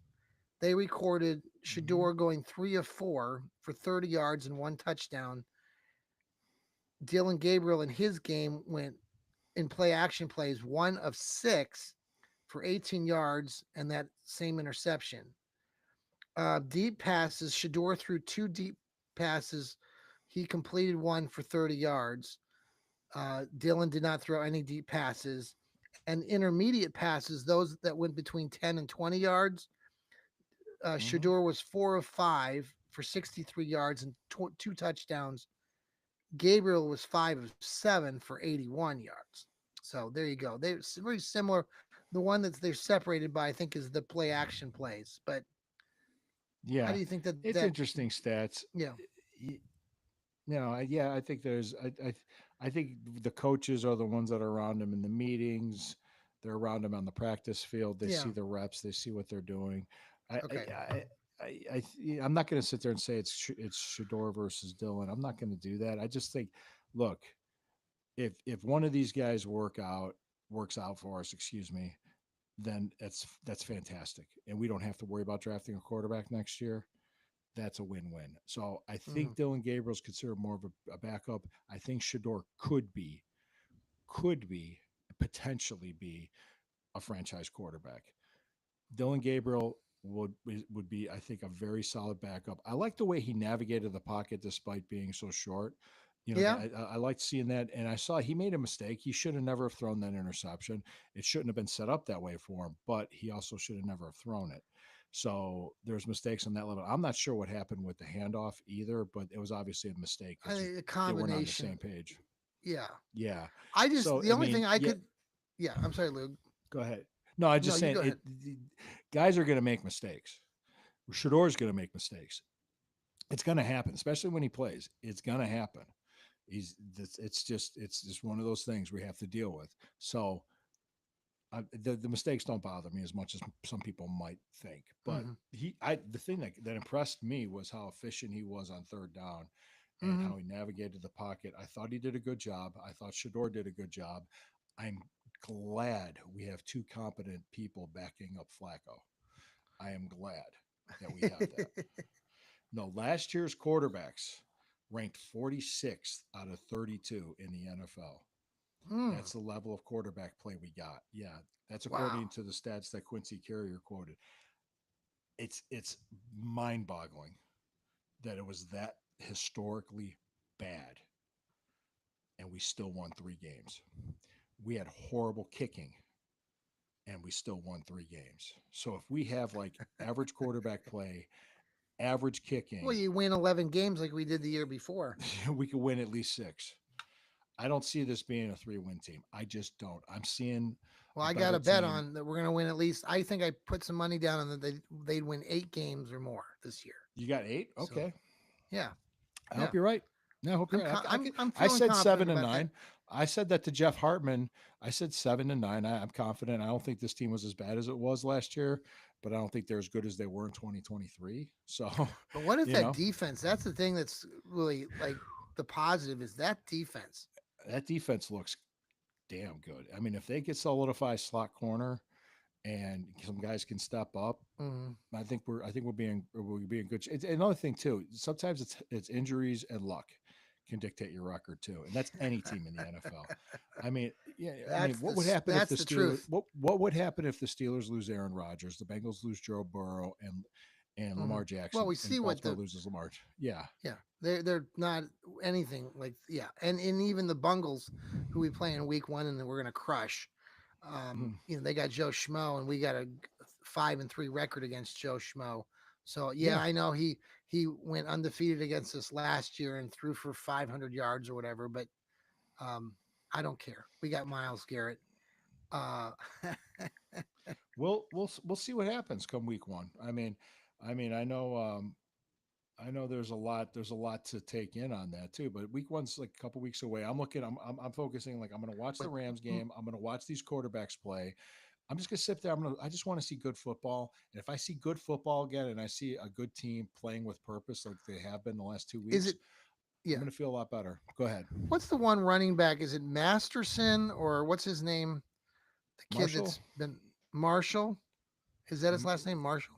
S1: they recorded
S2: Hmm.
S1: Shador going 3 of 4 for 30 yards and one touchdown. Dylan Gabriel in his game went in play action plays 1 of 6 for 18 yards and that same interception. Deep passes, Shador threw two deep passes. He completed one for 30 yards. Dylan did not throw any deep passes. And intermediate passes, those that went between 10 and 20 yards,
S2: Hmm.
S1: Shador was 4 of 5 for 63 yards and two touchdowns. Gabriel was 5 of 7 for 81 yards. So there you go. They're very similar. The one that they're separated by, I think, is the play action plays. But how
S2: Yeah,
S1: do you think that
S2: it's interesting stats.
S1: yeah,
S2: Y- yeah, I think I think the coaches are the ones that are around him in the meetings. They're around him on the practice field. They
S1: yeah,
S2: see the reps. They see what they're doing. I, I,
S1: okay,
S2: I'm not going to sit there and say it's Shador versus Dylan. I'm not going to do that. I just think, look, if one of these guys works out for us, excuse me, then that's fantastic, and we don't have to worry about drafting a quarterback next year. That's a win-win. So I
S1: hmm,
S2: think Dylan Gabriel's considered more of a backup. I think Shador could be potentially be a franchise quarterback. Dylan Gabriel would be, I think, a very solid backup. I like the way he navigated the pocket despite being so short. You know,
S1: yeah.
S2: I liked seeing that, and I saw he made a mistake. He should have never have thrown that interception. It shouldn't have been set up that way for him, but he also should have never have thrown it. So there's mistakes on that level. I'm not sure what happened with the handoff either, but it was obviously a mistake
S1: I
S2: because
S1: think a
S2: they weren't on the
S1: combination.
S2: same page.
S1: Yeah,
S2: Yeah.
S1: I just
S2: So
S1: the
S2: I
S1: only thing
S2: mean,
S1: I
S2: yeah.
S1: could. Yeah, I'm sorry, Luke.
S2: Go ahead. No, I'm
S1: No,
S2: just
S1: you
S2: saying
S1: go ahead.
S2: guys are going to make mistakes. Shador's going to make mistakes. It's going to happen, especially when he plays. It's going to happen. It's just one of those things we have to deal with. So the mistakes don't bother me as much as some people might think. But
S1: Hmm,
S2: the thing that impressed me was how efficient he was on third down and
S1: hmm.
S2: how he navigated the pocket. I thought he did a good job. I thought Shador did a good job. I'm glad we have two competent people backing up Flacco. I am glad that we have that. No, last year's quarterbacks ranked 46th out of 32 in the NFL.
S1: Mm,
S2: That's the level of quarterback play we got. Yeah, that's
S1: wow.
S2: according to the stats that Quincy Carrier quoted. It's mind-boggling that it was that historically bad and we still won 3 games. We had horrible kicking and we still won 3 games. So if we have like average quarterback play average kicking,
S1: Well, you win 11 games like we did the year before.
S2: we could win at least 6. I don't see this being a 3-win team. I just don't. I'm seeing
S1: Well,
S2: a
S1: I got
S2: better
S1: a bet
S2: team.
S1: on that we're going to win at least. I think I put some money down on that they'd win 8 games or more this year.
S2: You got 8?
S1: So,
S2: Okay.
S1: yeah,
S2: I
S1: yeah.
S2: hope you're right. No, I hope you're right.
S1: I'm
S2: I
S1: feeling
S2: said
S1: confident
S2: 7 and
S1: about
S2: 9.
S1: that.
S2: I said that to Jeff Hartman. I said 7 and 9. I'm confident. I don't think this team was as bad as it was last year, but I don't think they're as good as they were in 2023. So,
S1: But what if
S2: you
S1: that
S2: know,
S1: defense? That's the thing that's really like the positive is that defense.
S2: that defense looks damn good. I mean, if they could solidify slot corner and some guys can step up,
S1: Mhm.
S2: I think we're being good. It's another thing too. Sometimes it's injuries and luck can dictate your record too, and that's any team in the NFL. I mean, yeah. I mean, what would happen if
S1: That's
S2: the
S1: the
S2: Steelers?
S1: truth.
S2: What would happen if the Steelers lose Aaron Rodgers, the Bengals lose Joe Burrow, and
S1: Mhm.
S2: Lamar
S1: Well,
S2: Jackson,
S1: we
S2: and
S1: see what
S2: Baltimore
S1: the
S2: loses Lamar? Yeah.
S1: they're not anything like and even the Bungles who we play in week 1 and then we're gonna crush.
S2: Mhm.
S1: They got Joe Schmo and we got a 5-3 record against Joe Schmo. So yeah,
S2: Yeah.
S1: I know he went undefeated against us last year and threw for 500 yards or whatever, but um, I don't care. We got Miles Garrett. Uh,
S2: We'll see what happens come week 1. I mean, I know there's a lot to take in on that too, but week 1's like a couple weeks away. I'm focusing like I'm going to watch the
S1: but
S2: Rams game. I'm going to watch these quarterbacks play. I'm just going to sit there. I just want to see good football. And if I see good football again and I see a good team playing with purpose like they have been the last 2
S1: is
S2: weeks,
S1: it?
S2: I'm
S1: Yeah.
S2: going to feel a lot better. Go ahead.
S1: What's the one running back? Is it Masterson or what's his name? The kid
S2: Marshall?
S1: that's been Marshall. Is that his
S2: M-
S1: last name? Marshall.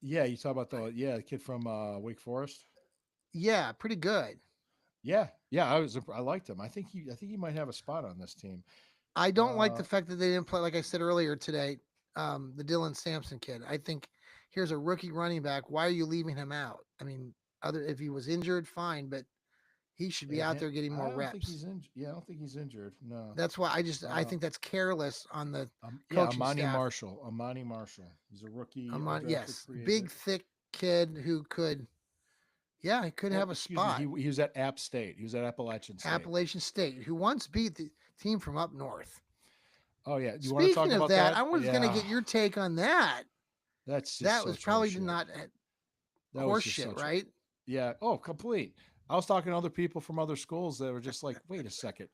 S2: Yeah, you talk about the kid from Wake Forest.
S1: Yeah, pretty good.
S2: Yeah. Yeah, I liked him. I think he might have a spot on this team.
S1: I don't like
S2: Uh
S1: the fact that they didn't play, like I said earlier today, the Dylan Sampson kid. I think here's a rookie running back. Why are you leaving him out? I mean, other if he was injured, fine, but he should be out there getting
S2: I
S1: more
S2: don't think
S1: reps.
S2: he's in. Yeah, I don't think he's injured. No.
S1: That's why I
S2: Uh,
S1: think that's careless on the
S2: yeah,
S1: coaching staff.
S2: Amani Marshall. He's a rookie,
S1: I'm on
S2: undrafted
S1: yes,
S2: free
S1: big
S2: agent.
S1: thick kid who could he could
S2: Well,
S1: have a
S2: excuse me.
S1: spot.
S2: He was at App State. He was at Appalachian State.
S1: Appalachian State, who once beat the team from up north.
S2: Oh yeah. You want to talk
S1: Speaking of
S2: about
S1: that,
S2: that?
S1: I was going to
S2: Yeah.
S1: get your take on that.
S2: That's just
S1: That was
S2: such
S1: probably
S2: horseshit.
S1: not
S2: That was
S1: horse
S2: just
S1: shit,
S2: such.
S1: right?
S2: Yeah. Oh, complete. I was talking to other people from other schools that were just like, wait a second.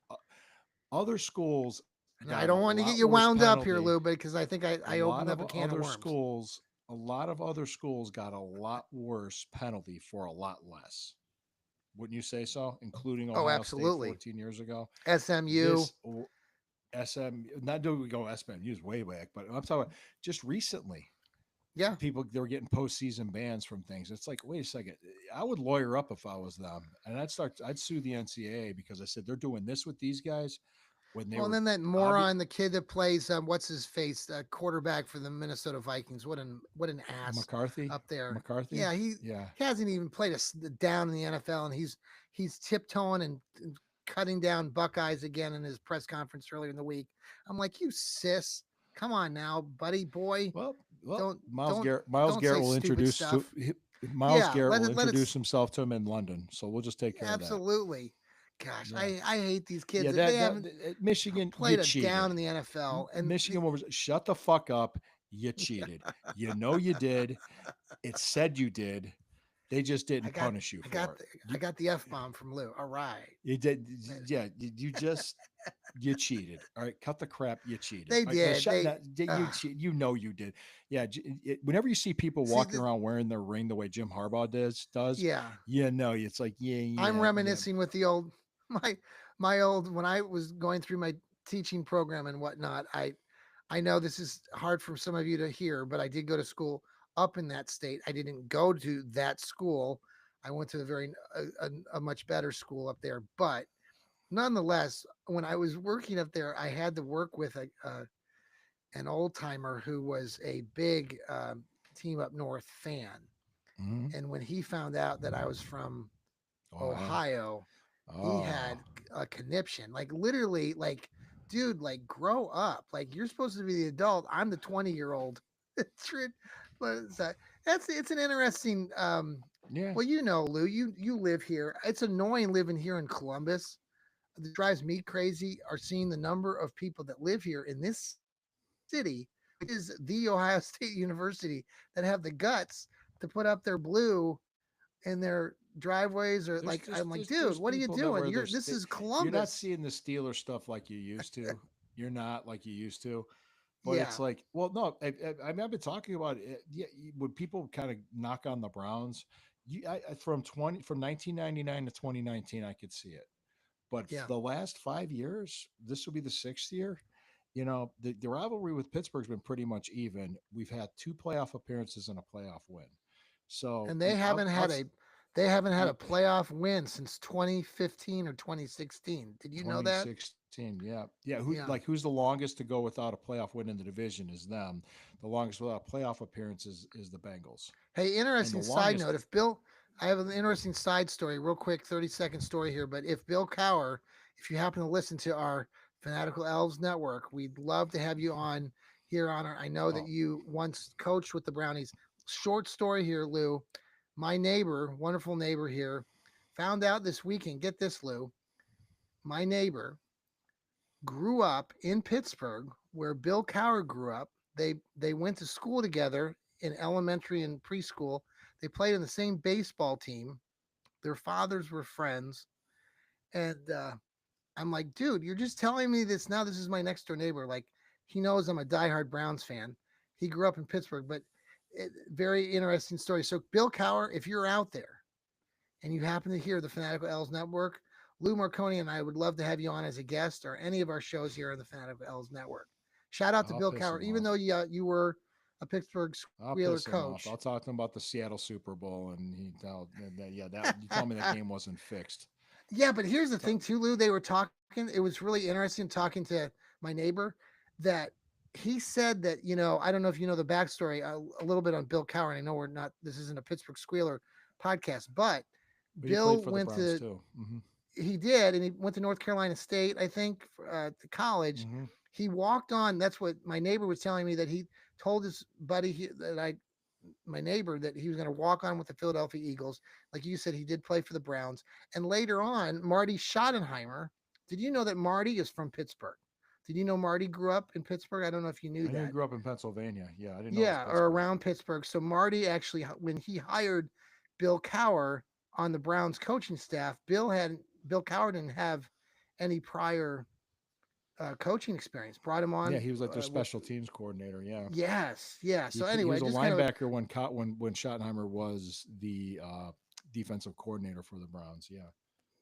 S2: Other schools
S1: And I
S2: got a
S1: don't want to get
S2: lot
S1: you
S2: worse
S1: wound up here,
S2: penalty.
S1: Lou, because I think
S2: A
S1: I
S2: lot
S1: opened
S2: of
S1: up a can of
S2: other
S1: worms.
S2: schools, a lot of other schools got a lot worse penalty for a lot less. Wouldn't you say so? Including
S1: Oh,
S2: Ohio State
S1: absolutely.
S2: 14 years ago.
S1: SMU.
S2: This SM, not doing we go SMU's way back, but I'm talking about just recently.
S1: Yeah.
S2: People they were getting postseason bans from things. It's like, wait a second, I would lawyer up if I was them, and I'd sue the NCAA because I said they're doing this with these guys when they
S1: Well, and
S2: were
S1: then that moron, the kid that plays, what's his face, quarterback for the Minnesota Vikings. What an ass
S2: McCarthy.
S1: up there.
S2: McCarthy.
S1: Yeah, he
S2: Yeah.
S1: hasn't even played down in the NFL, and he's tiptoeing and cutting down Buckeyes again in his press conference earlier in the week. I'm like, you sis, come on now, buddy boy.
S2: Well,
S1: Don't
S2: Miles
S1: don't
S2: Garrett.
S1: don't say
S2: Will
S1: stupid
S2: introduce to
S1: stuff.
S2: Miles
S1: Yeah,
S2: Garrett
S1: let
S2: will
S1: it let it.
S2: introduce himself to him in London. So we'll just take care of that.
S1: Absolutely. Gosh,
S2: Yeah.
S1: I hate these kids.
S2: Yeah,
S1: If they
S2: that
S1: haven't
S2: Michigan, you
S1: played a down
S2: cheated.
S1: in the NFL, and
S2: Michigan was shut the fuck up. You cheated. You know you did. It said you did. They just didn't punish you for it.
S1: I got the F bomb from Lou. All right.
S2: You did. Yeah, you just you cheated. All right, cut the crap. You cheated.
S1: They
S2: All right,
S1: did.
S2: you know you did. Yeah. Whenever you see people walking around wearing their ring the way Jim Harbaugh does,
S1: yeah.
S2: you know it's like
S1: I'm reminiscing with the old my old when I was going through my teaching program and whatnot. I know this is hard for some of you to hear, but I did go to school up in that state. I didn't go to that school. I went to a much better school up there, but nonetheless, when I was working up there, I had to work with an old timer who was a big team up north fan.
S2: Mhm.
S1: And when he found out that I was from Ohio,
S2: Oh.
S1: he had a conniption. Like literally, like, dude, like grow up. Like you're supposed to be the adult. I'm the 20-year-old. it's an interesting
S2: Yeah.
S1: well, you know, Lou, you live here. It's annoying living here in Columbus. That drives me crazy are seeing the number of people that live here in this city, which is the Ohio State University, that have the guts to put up their blue in their driveways or
S2: There's
S1: like
S2: just
S1: I'm like,
S2: there's
S1: dude, what are you
S2: people that
S1: doing?
S2: wear
S1: You're
S2: their
S1: this is
S2: you're not
S1: Columbus.
S2: seeing the Steeler stuff like you used to. You're not like you used to. But
S1: Yeah.
S2: it's like, well, no, I mean, I've been talking about it. Yeah, when people kind of knock on the Browns, from 1999 to 2019, I could see it. But
S1: Yeah.
S2: the last 5 years, this will be the sixth year. You know, the rivalry with Pittsburgh's been pretty much even. We've had two playoff appearances and a playoff win. So
S1: And they haven't had
S2: you,
S1: a playoff win since 2015 or 2016. Did you know that?
S2: 2016, yeah, yeah.
S1: Yeah.
S2: Who's the longest to go without a playoff win in the division is them. The longest without a playoff appearance is the Bengals,
S1: Hey,
S2: and the
S1: interesting side note.
S2: longest.
S1: If Bill, I have an interesting side story, real quick, 30-second story here. But if Bill Cower, if you happen to listen to our Fanatical Elves Network, we'd love to have you on here on our. I know that
S2: Oh,
S1: you once coached with the Brownies. Short story here, Lou. My neighbor, wonderful neighbor here, found out this weekend. Get this, Lou. My neighbor grew up in Pittsburgh, where Bill Cowher grew up. They went to school together in elementary and preschool. They played in the same baseball team. Their fathers were friends, and I'm like, dude, you're just telling me this now. This is my next door neighbor. Like, he knows I'm a diehard Browns fan. He grew up in Pittsburgh, but very interesting story. So, Bill Cowher, if you're out there and you happen to hear the Fanatical L's Network, Lou Marconi and I would love to have you on as a guest or any of our shows here on the Fanatical L's Network. Shout out to
S2: I'll
S1: Bill
S2: piss
S1: Cowher,
S2: them
S1: even
S2: off.
S1: though you were a Pittsburgh
S2: I'll
S1: Squealer
S2: piss him off.
S1: coach.
S2: I'll talk to him about the Seattle Super Bowl, and yeah, that you tell me that game wasn't fixed.
S1: Yeah, but here's the
S2: Ta-
S1: thing too, Lou. They were talking. It was really interesting talking to my neighbor that he said that I don't know if you know the backstory a little bit on Bill Cowher. And I know we're not. This isn't a Pittsburgh Squealer podcast, but
S2: But he played
S1: Bill
S2: for the
S1: went
S2: Browns
S1: to
S2: too.
S1: he did, and he went to North Carolina State, I think, to college.
S2: Hmm.
S1: He walked on. That's what my neighbor was telling me that he told his buddy my neighbor that he was going to walk on with the Philadelphia Eagles. Like you said, he did play for the Browns, and later on, Marty Schottenheimer. Did you know that Marty is from Pittsburgh? Did you know Marty grew up in Pittsburgh? I don't know if you knew
S2: I knew he
S1: that.
S2: grew up in Pennsylvania. Yeah, I didn't know it was
S1: Yeah, or
S2: Pittsburgh.
S1: around Pittsburgh. So Marty actually, when he hired Bill Cowher on the Browns coaching staff, Bill Cowher didn't have any prior coaching experience. Brought him
S2: Yeah,
S1: on
S2: he was like their
S1: with
S2: special teams coordinator. Yeah,
S1: yes, yeah. So
S2: he
S1: anyway,
S2: was a
S1: just kind of
S2: linebacker when Schottenheimer was the defensive coordinator for the Browns. Yeah.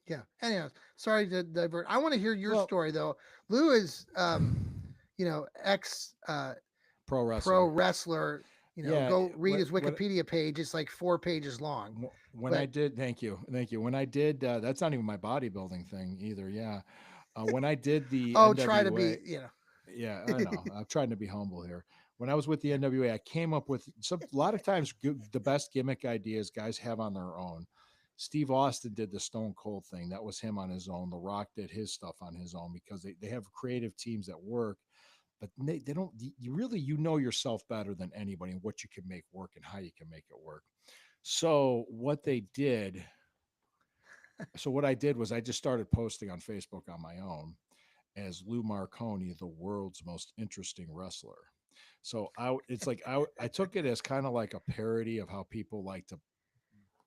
S1: yeah. Anyhow, sorry to divert. I want to hear your
S2: Well,
S1: story though. Lou is, ex
S2: pro
S1: pro
S2: wrestler.
S1: wrestler.
S2: Yeah.
S1: Go read his
S2: When
S1: Wikipedia page. It's like 4 pages long.
S2: when I
S1: But
S2: did, thank you. When I did, that's not even my bodybuilding thing either. Yeah. When I did the
S1: oh, try to be,
S2: NWA, yeah, I know. I'm trying to be humble here. When I was with the NWA, I came up with a lot of times the best gimmick ideas guys have on their own. Steve Austin did the Stone Cold thing. That was him on his own. The Rock did his stuff on his own because they have creative teams that work, but they don't, you really, yourself better than anybody and what you can make work and how you can make it work. So what I did was I just started posting on Facebook on my own as Lou Marconi, the world's most interesting wrestler. So it's like I took it as kind of like a parody of how people like to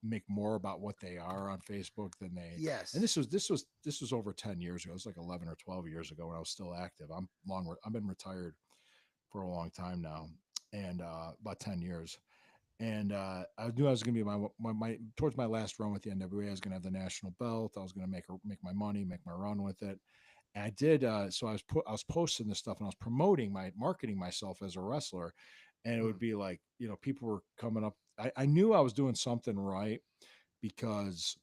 S2: make more about what they are on Facebook than they. And
S1: yes.
S2: this was over 10 years ago. It was like 11 or 12 years ago when I was still active. I've been retired for a long time now, and about 10 years. And I knew I was going to be my towards my last run with the NWA. I was going to have the national belt. I was going to make my money, make my run with it. And I did. So I was posting this stuff and I was marketing myself as a wrestler. And it
S1: Hmm.
S2: would be like, people were coming up. I knew I was doing something right because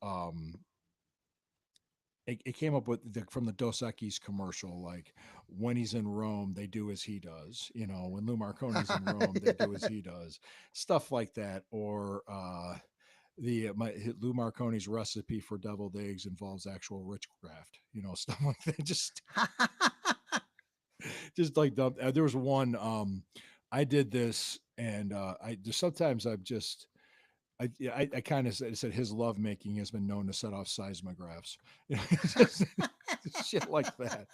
S2: it came up with from the Dos Equis commercial, like when he's in Rome, they do as he does. When Lou Marconi's in Rome, they do as he does. Stuff like that, or Lou Marconi's recipe for deviled eggs involves actual witchcraft. Stuff like that. Just like dumb. There was one. I did this, And I just sometimes I'm just I kind of said his love making has been known to set off seismographs. You know, just shit like that.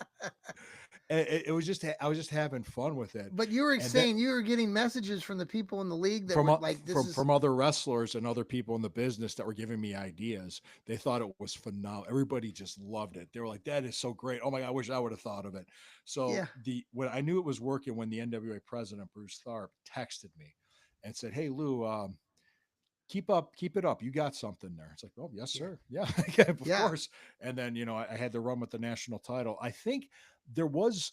S2: And it was just I was just having fun with it.
S1: But you were
S2: And then
S1: saying you were getting messages from the people in the league that were like, "This is
S2: from other wrestlers and other people in the business that were giving me ideas. They thought it was phenomenal. Everybody just loved it. They were like, "That is so great! Oh my god, I wish I would have thought of it." So
S1: yeah,
S2: when I knew it was working, when the NWA president Bruce Tharp texted me and said, "Hey Lou, keep it up. You got something there." It's like, "Oh yes,
S1: yeah,
S2: sir. Yeah, yeah, of
S1: yeah,
S2: course." And then I had to run with the national title. I think there was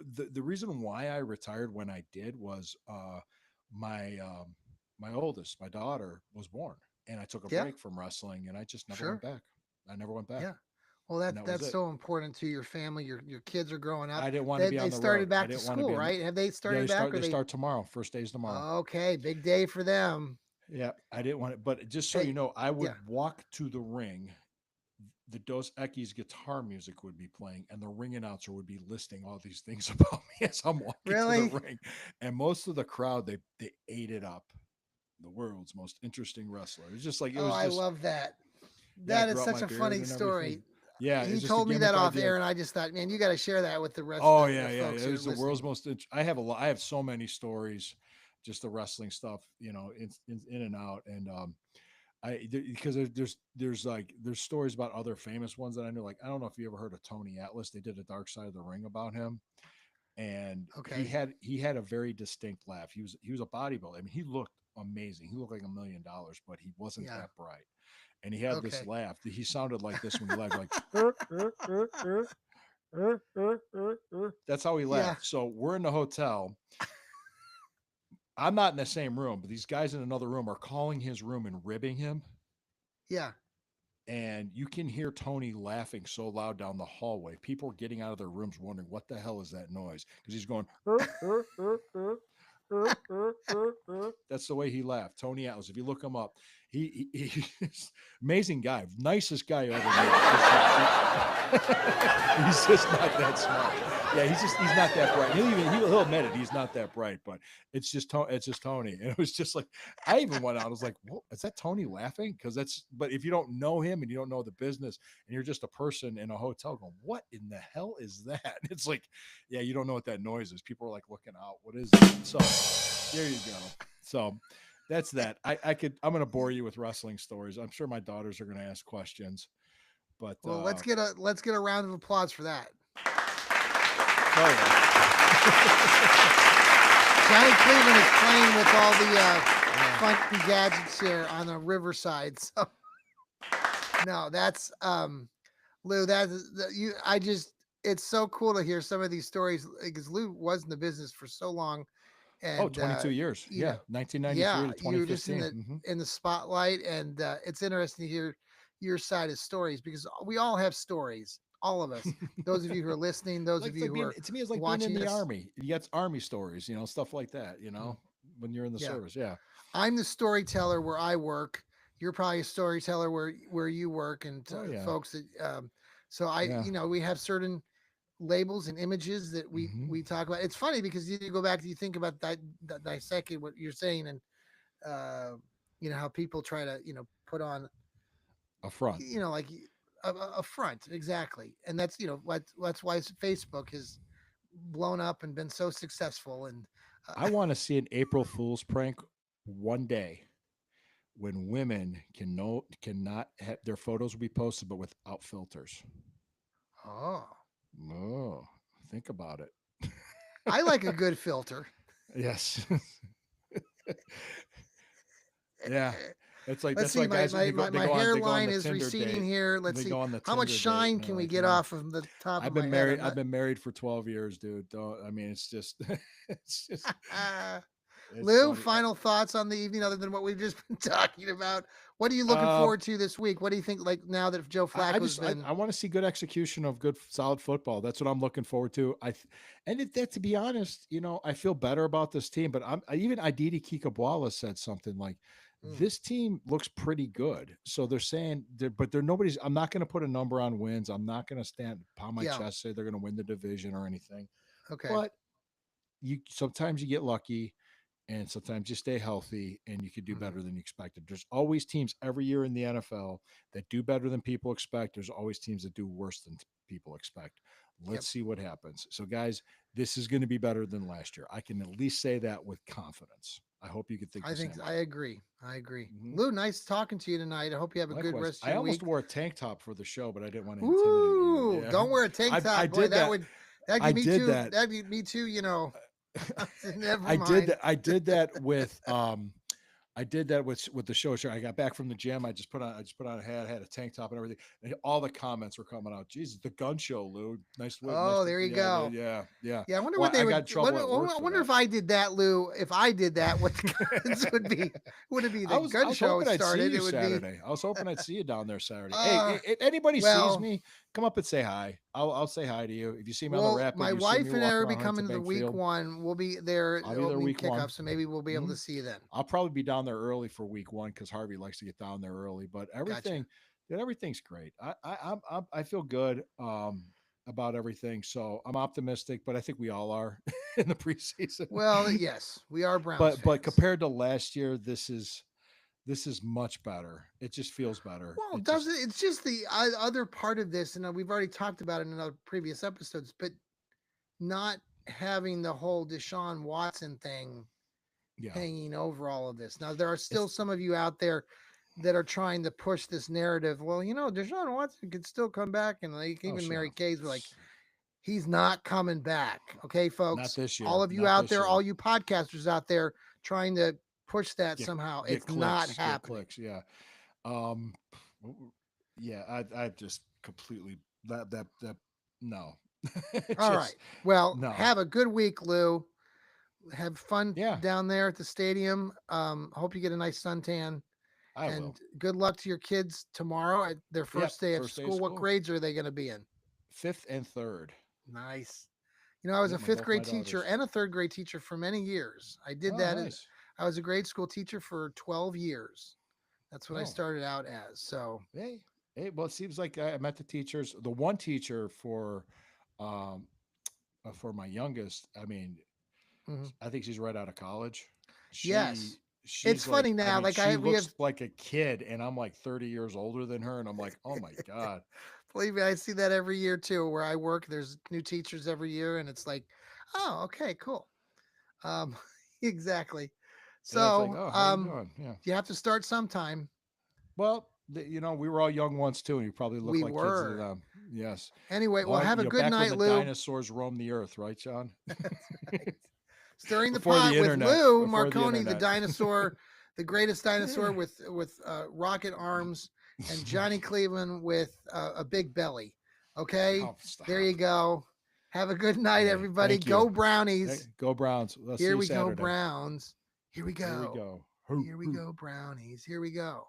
S2: the reason why I retired when I did was my my oldest, my daughter, was born, and I took a
S1: yeah,
S2: break from wrestling, and I just never went
S1: sure,
S2: back. I never went back,
S1: yeah. Well,
S2: and that was
S1: that's
S2: it.
S1: so important to your family. Your kids are growing up.
S2: I didn't want to
S1: They
S2: be
S1: they
S2: on the road.
S1: started
S2: I
S1: back to
S2: didn't want to
S1: school,
S2: be on the.
S1: right? Have they
S2: Yeah,
S1: started back, or
S2: they
S1: they?
S2: start tomorrow. First day's tomorrow.
S1: Okay, big day for them.
S2: Yeah, I didn't want it, but just so you
S1: Hey,
S2: know, I would
S1: yeah,
S2: walk to the ring. The Dos Equis guitar music would be playing, and the ring announcer would be listing all these things about me as I'm walking to the
S1: really?
S2: ring. And most of the crowd, they ate it up. The world's most interesting wrestler. It's just like it
S1: Oh,
S2: was
S1: I
S2: just
S1: love that.
S2: yeah. I
S1: That is
S2: grew out
S1: such
S2: my
S1: a
S2: beard
S1: funny
S2: and everything.
S1: story.
S2: Yeah,
S1: He
S2: it's just a
S1: told me that
S2: gimmick
S1: off
S2: idea.
S1: air, and I just thought, man, you got to share that with the rest
S2: Oh
S1: of
S2: yeah,
S1: the
S2: yeah.
S1: folks
S2: It
S1: that are
S2: was the world's
S1: listening.
S2: most. I have a lot. I have so many stories, just the wrestling stuff. In and out, and because there's stories about other famous ones that I know. Like I don't know if you ever heard of Tony Atlas. They did a Dark Side of the Ring about him, and
S1: Okay,
S2: he had a very distinct laugh. He was a bodybuilder. I mean, he looked amazing. He looked like $1 million, but he wasn't
S1: yeah,
S2: that bright. And he had this
S1: okay,
S2: laugh. He sounded like this when he laughed, like that's how he
S1: yeah,
S2: laughed. So we're in the hotel. I'm not in the same room, but these guys in another room are calling his room and ribbing him.
S1: yeah.
S2: And you can hear Tony laughing so loud down the hallway. People are getting out of their rooms wondering what the hell is that noise because he's going. That's the way he laughed. Tony Atlas. If you look him up, he's amazing guy, nicest guy you ever met. He's just not that smart. Yeah, he's not that bright. He'll admit it. He's not that bright, but it's just Tony. And it was just like I even went out. I was like, "What is that? Tony laughing?" Because that's. But if you don't know him and you don't know the business, and you're just a person in a hotel going, "What in the hell is that?" It's like, yeah, you don't know what that noise is. People are like looking out. What is it? So there you go. So that's that. I'm gonna bore you with wrestling stories. I'm sure my daughters are gonna ask questions. But
S1: Well, let's get a round of applause for that.
S2: oh
S1: Johnny Cleveland is playing with all the
S2: yeah.
S1: fun gadgets here on the Riverside. So no, that's Lou. You. I just it's so cool to hear some of these stories because Lou was in the business for so long,
S2: Oh,
S1: and
S2: 22 years.
S1: you
S2: Yeah,
S1: know,
S2: 1993
S1: yeah,
S2: to
S1: you're just
S2: 2015.
S1: in the spotlight, and it's interesting to hear your side of stories because we all have stories, all of us. Those of you who are listening, those
S2: Like
S1: of
S2: it's
S1: you
S2: like
S1: who
S2: being
S1: are
S2: to me it's like being in
S1: watching
S2: the
S1: us.
S2: army. You got army stories, stuff like that,
S1: Mm,
S2: when you're in the
S1: yeah,
S2: service. Yeah.
S1: I'm the storyteller where I work. You're probably a storyteller where you work, and
S2: Oh yeah.
S1: folks that. So
S2: Yeah.
S1: we have certain labels and images that
S2: Hmm.
S1: we talk about. It's funny because you go back, you think about that dissecting what you're saying, and uh, how people try to put on
S2: A front.
S1: like a front exactly, and that's that's why Facebook has blown up and been so successful, and
S2: I want to see an April Fool's prank one day when women cannot have their photos will be posted but without filters.
S1: oh,
S2: Oh, think about it.
S1: I like a good filter.
S2: Yes. Yeah. It's like
S1: Let's
S2: that's
S1: see,
S2: why guys
S1: my
S2: they go on
S1: hairline
S2: the
S1: is
S2: Tinder
S1: receding
S2: date.
S1: here. Let's
S2: They
S1: see
S2: go on the
S1: how much
S2: Tinder date and
S1: shine
S2: they're
S1: can we
S2: like,
S1: get
S2: yeah.
S1: off from the top of my head. I'm
S2: I've
S1: not.
S2: been married for 12 years, dude. Don't I mean it's just it's just it's
S1: Lou,
S2: funny.
S1: final thoughts on the evening other than what we've just been talking about. What are you looking
S2: Um
S1: forward to this week? What do you think? Like now that Joe Flacco's been,
S2: I want to see good execution of good solid football. That's what I'm looking forward to. That to be honest, I feel better about this team. But even Ididi Kikabwala said something like,
S1: mm,
S2: "This team looks pretty good." So they're saying, but they're nobody's. I'm not going to put a number on wins. I'm not going to stand upon my
S1: yeah,
S2: chest say they're going to win the division or anything.
S1: okay,
S2: But you sometimes you get lucky, and sometimes you stay healthy and you can do
S1: Mhm.
S2: better than you expected. There's always teams every year in the NFL that do better than people expect. There's always teams that do worse than people expect.
S1: Yep.
S2: Let's see what happens. So, guys, this is going to be better than last year. I can at least say that with confidence. I hope you can think
S1: I
S2: the
S1: think
S2: same
S1: I
S2: way.
S1: agree. I agree.
S2: Mhm.
S1: Lou, nice talking to you tonight. I hope you have a good
S2: Likewise,
S1: rest of
S2: I
S1: your
S2: almost
S1: week.
S2: wore a tank top for the show, but I didn't want to intimidate you.
S1: Ooh,
S2: Yeah,
S1: don't wear a tank
S2: I
S1: top. Boy,
S2: did that.
S1: that'd
S2: I
S1: get me
S2: did
S1: too.
S2: that.
S1: That'd get me too, Never
S2: I did
S1: mind.
S2: that. I did that with I did that with the show. I got back from the gym. I just put on a hat, had a tank top and everything. And all the comments were coming out. Jesus, the gun show, Lou. Nice
S1: Oh,
S2: to
S1: there you
S2: yeah,
S1: go.
S2: yeah.
S1: Yeah, I wonder
S2: Well,
S1: what they
S2: I got
S1: would.
S2: in trouble at work
S1: I
S2: for
S1: wonder
S2: that.
S1: if I did that, Lou. If I did that, what the guns would be? Would it be
S2: I
S1: the
S2: was I
S1: gun
S2: was
S1: show
S2: hoping I'd see
S1: started?
S2: you
S1: It would be.
S2: Saturday. I was hoping I'd see you down there Saturday. Hey,
S1: Uh,
S2: if anybody sees
S1: well,
S2: me, come up and say hi. I'll say hi to you. If you see me on the
S1: well,
S2: rapid,
S1: my
S2: you see me
S1: wife and I
S2: walking
S1: will be
S2: around Huntington
S1: coming to the
S2: Bank
S1: week
S2: Field.
S1: one. We'll be there
S2: I'll be there
S1: opening
S2: week one.
S1: kickoff, so maybe we'll be able
S2: Mhm.
S1: to see you then.
S2: I'll probably be down there early for week one because Harvey likes to get down there early. But
S1: Gotcha.
S2: dude, everything's great. I feel good about everything. So I'm optimistic, but I think we all are in the preseason.
S1: Well, yes, we are Browns
S2: But
S1: fans.
S2: compared to last year, this is much better. It just feels better.
S1: Well,
S2: It just
S1: doesn't it's just the other part of this, and we've already talked about it in other previous episodes, but not having the whole Deshaun Watson thing
S2: yeah.
S1: hanging over all of this. Now, there are still
S2: It's
S1: some of you out there that are trying to push this narrative. Well, Deshaun Watson could still come back, and like
S2: oh
S1: even
S2: shut
S1: Mary
S2: up.
S1: Kay's were like, he's not coming back. Okay,
S2: Not
S1: folks,
S2: this
S1: all
S2: year.
S1: of you
S2: Not
S1: out
S2: this
S1: there,
S2: year.
S1: all you podcasters out there trying to push that
S2: Get
S1: somehow,
S2: get
S1: it's not
S2: clicks. Get
S1: happening.
S2: clicks. Yeah. Um yeah, I just completely that no. It
S1: All right.
S2: just
S1: Well,
S2: no.
S1: have a good week, Lou. Have fun
S2: Yeah,
S1: down there at the stadium. Hope you get a nice suntan.
S2: I
S1: And
S2: will.
S1: good luck to your kids tomorrow at their
S2: Yep,
S1: first day of
S2: first day of
S1: school. What
S2: school.
S1: grades are they going to be in?
S2: Fifth and third.
S1: Nice. I was a
S2: Yep, my
S1: fifth
S2: both my
S1: grade teacher
S2: daughters.
S1: and a third grade teacher for many years. I did
S2: Oh,
S1: that.
S2: nice.
S1: I was a grade school teacher for 12 years. That's what I
S2: Oh,
S1: started out as. So,
S2: hey, hey. Well, it seems like I met the teachers. The one teacher um, for my youngest. I mean,
S1: mhm.
S2: I think she's right out of college. She
S1: Yes. It's
S2: she's
S1: funny
S2: like, I
S1: now.
S2: mean,
S1: Like
S2: she
S1: we have,
S2: looks like a kid, and I'm like 30 years older than her, and I'm like, oh my god.
S1: believe me, I see that every year too. Where I work, there's new teachers every year, and it's like, oh, okay, cool. Um, exactly.
S2: Yeah, it's like,
S1: So,
S2: oh, how you doing? Yeah.
S1: you have to start sometime.
S2: Well, we were all young once too, and you probably look
S1: We
S2: like kids to
S1: were.
S2: them. Yes.
S1: Anyway, well,
S2: Long,
S1: have a good
S2: back when
S1: night,
S2: the
S1: Lou.
S2: dinosaurs roamed the earth, right, John?
S1: That's right. Stirring the
S2: Before the
S1: pot with
S2: internet.
S1: Lou
S2: Before the
S1: Marconi, the
S2: internet.
S1: dinosaur, the greatest dinosaur with rocket arms, and Johnny Cleveland with a big belly. Okay,
S2: Oh,
S1: there
S2: stop.
S1: you go. Have a good night,
S2: Hey,
S1: everybody.
S2: thank you.
S1: Go
S2: Hey,
S1: Brownies.
S2: go Browns. Let's see
S1: Here
S2: you
S1: we go,
S2: Saturday.
S1: Browns. Here we
S2: Here we
S1: go.
S2: go.
S1: Here we go, Brownies. Here we go.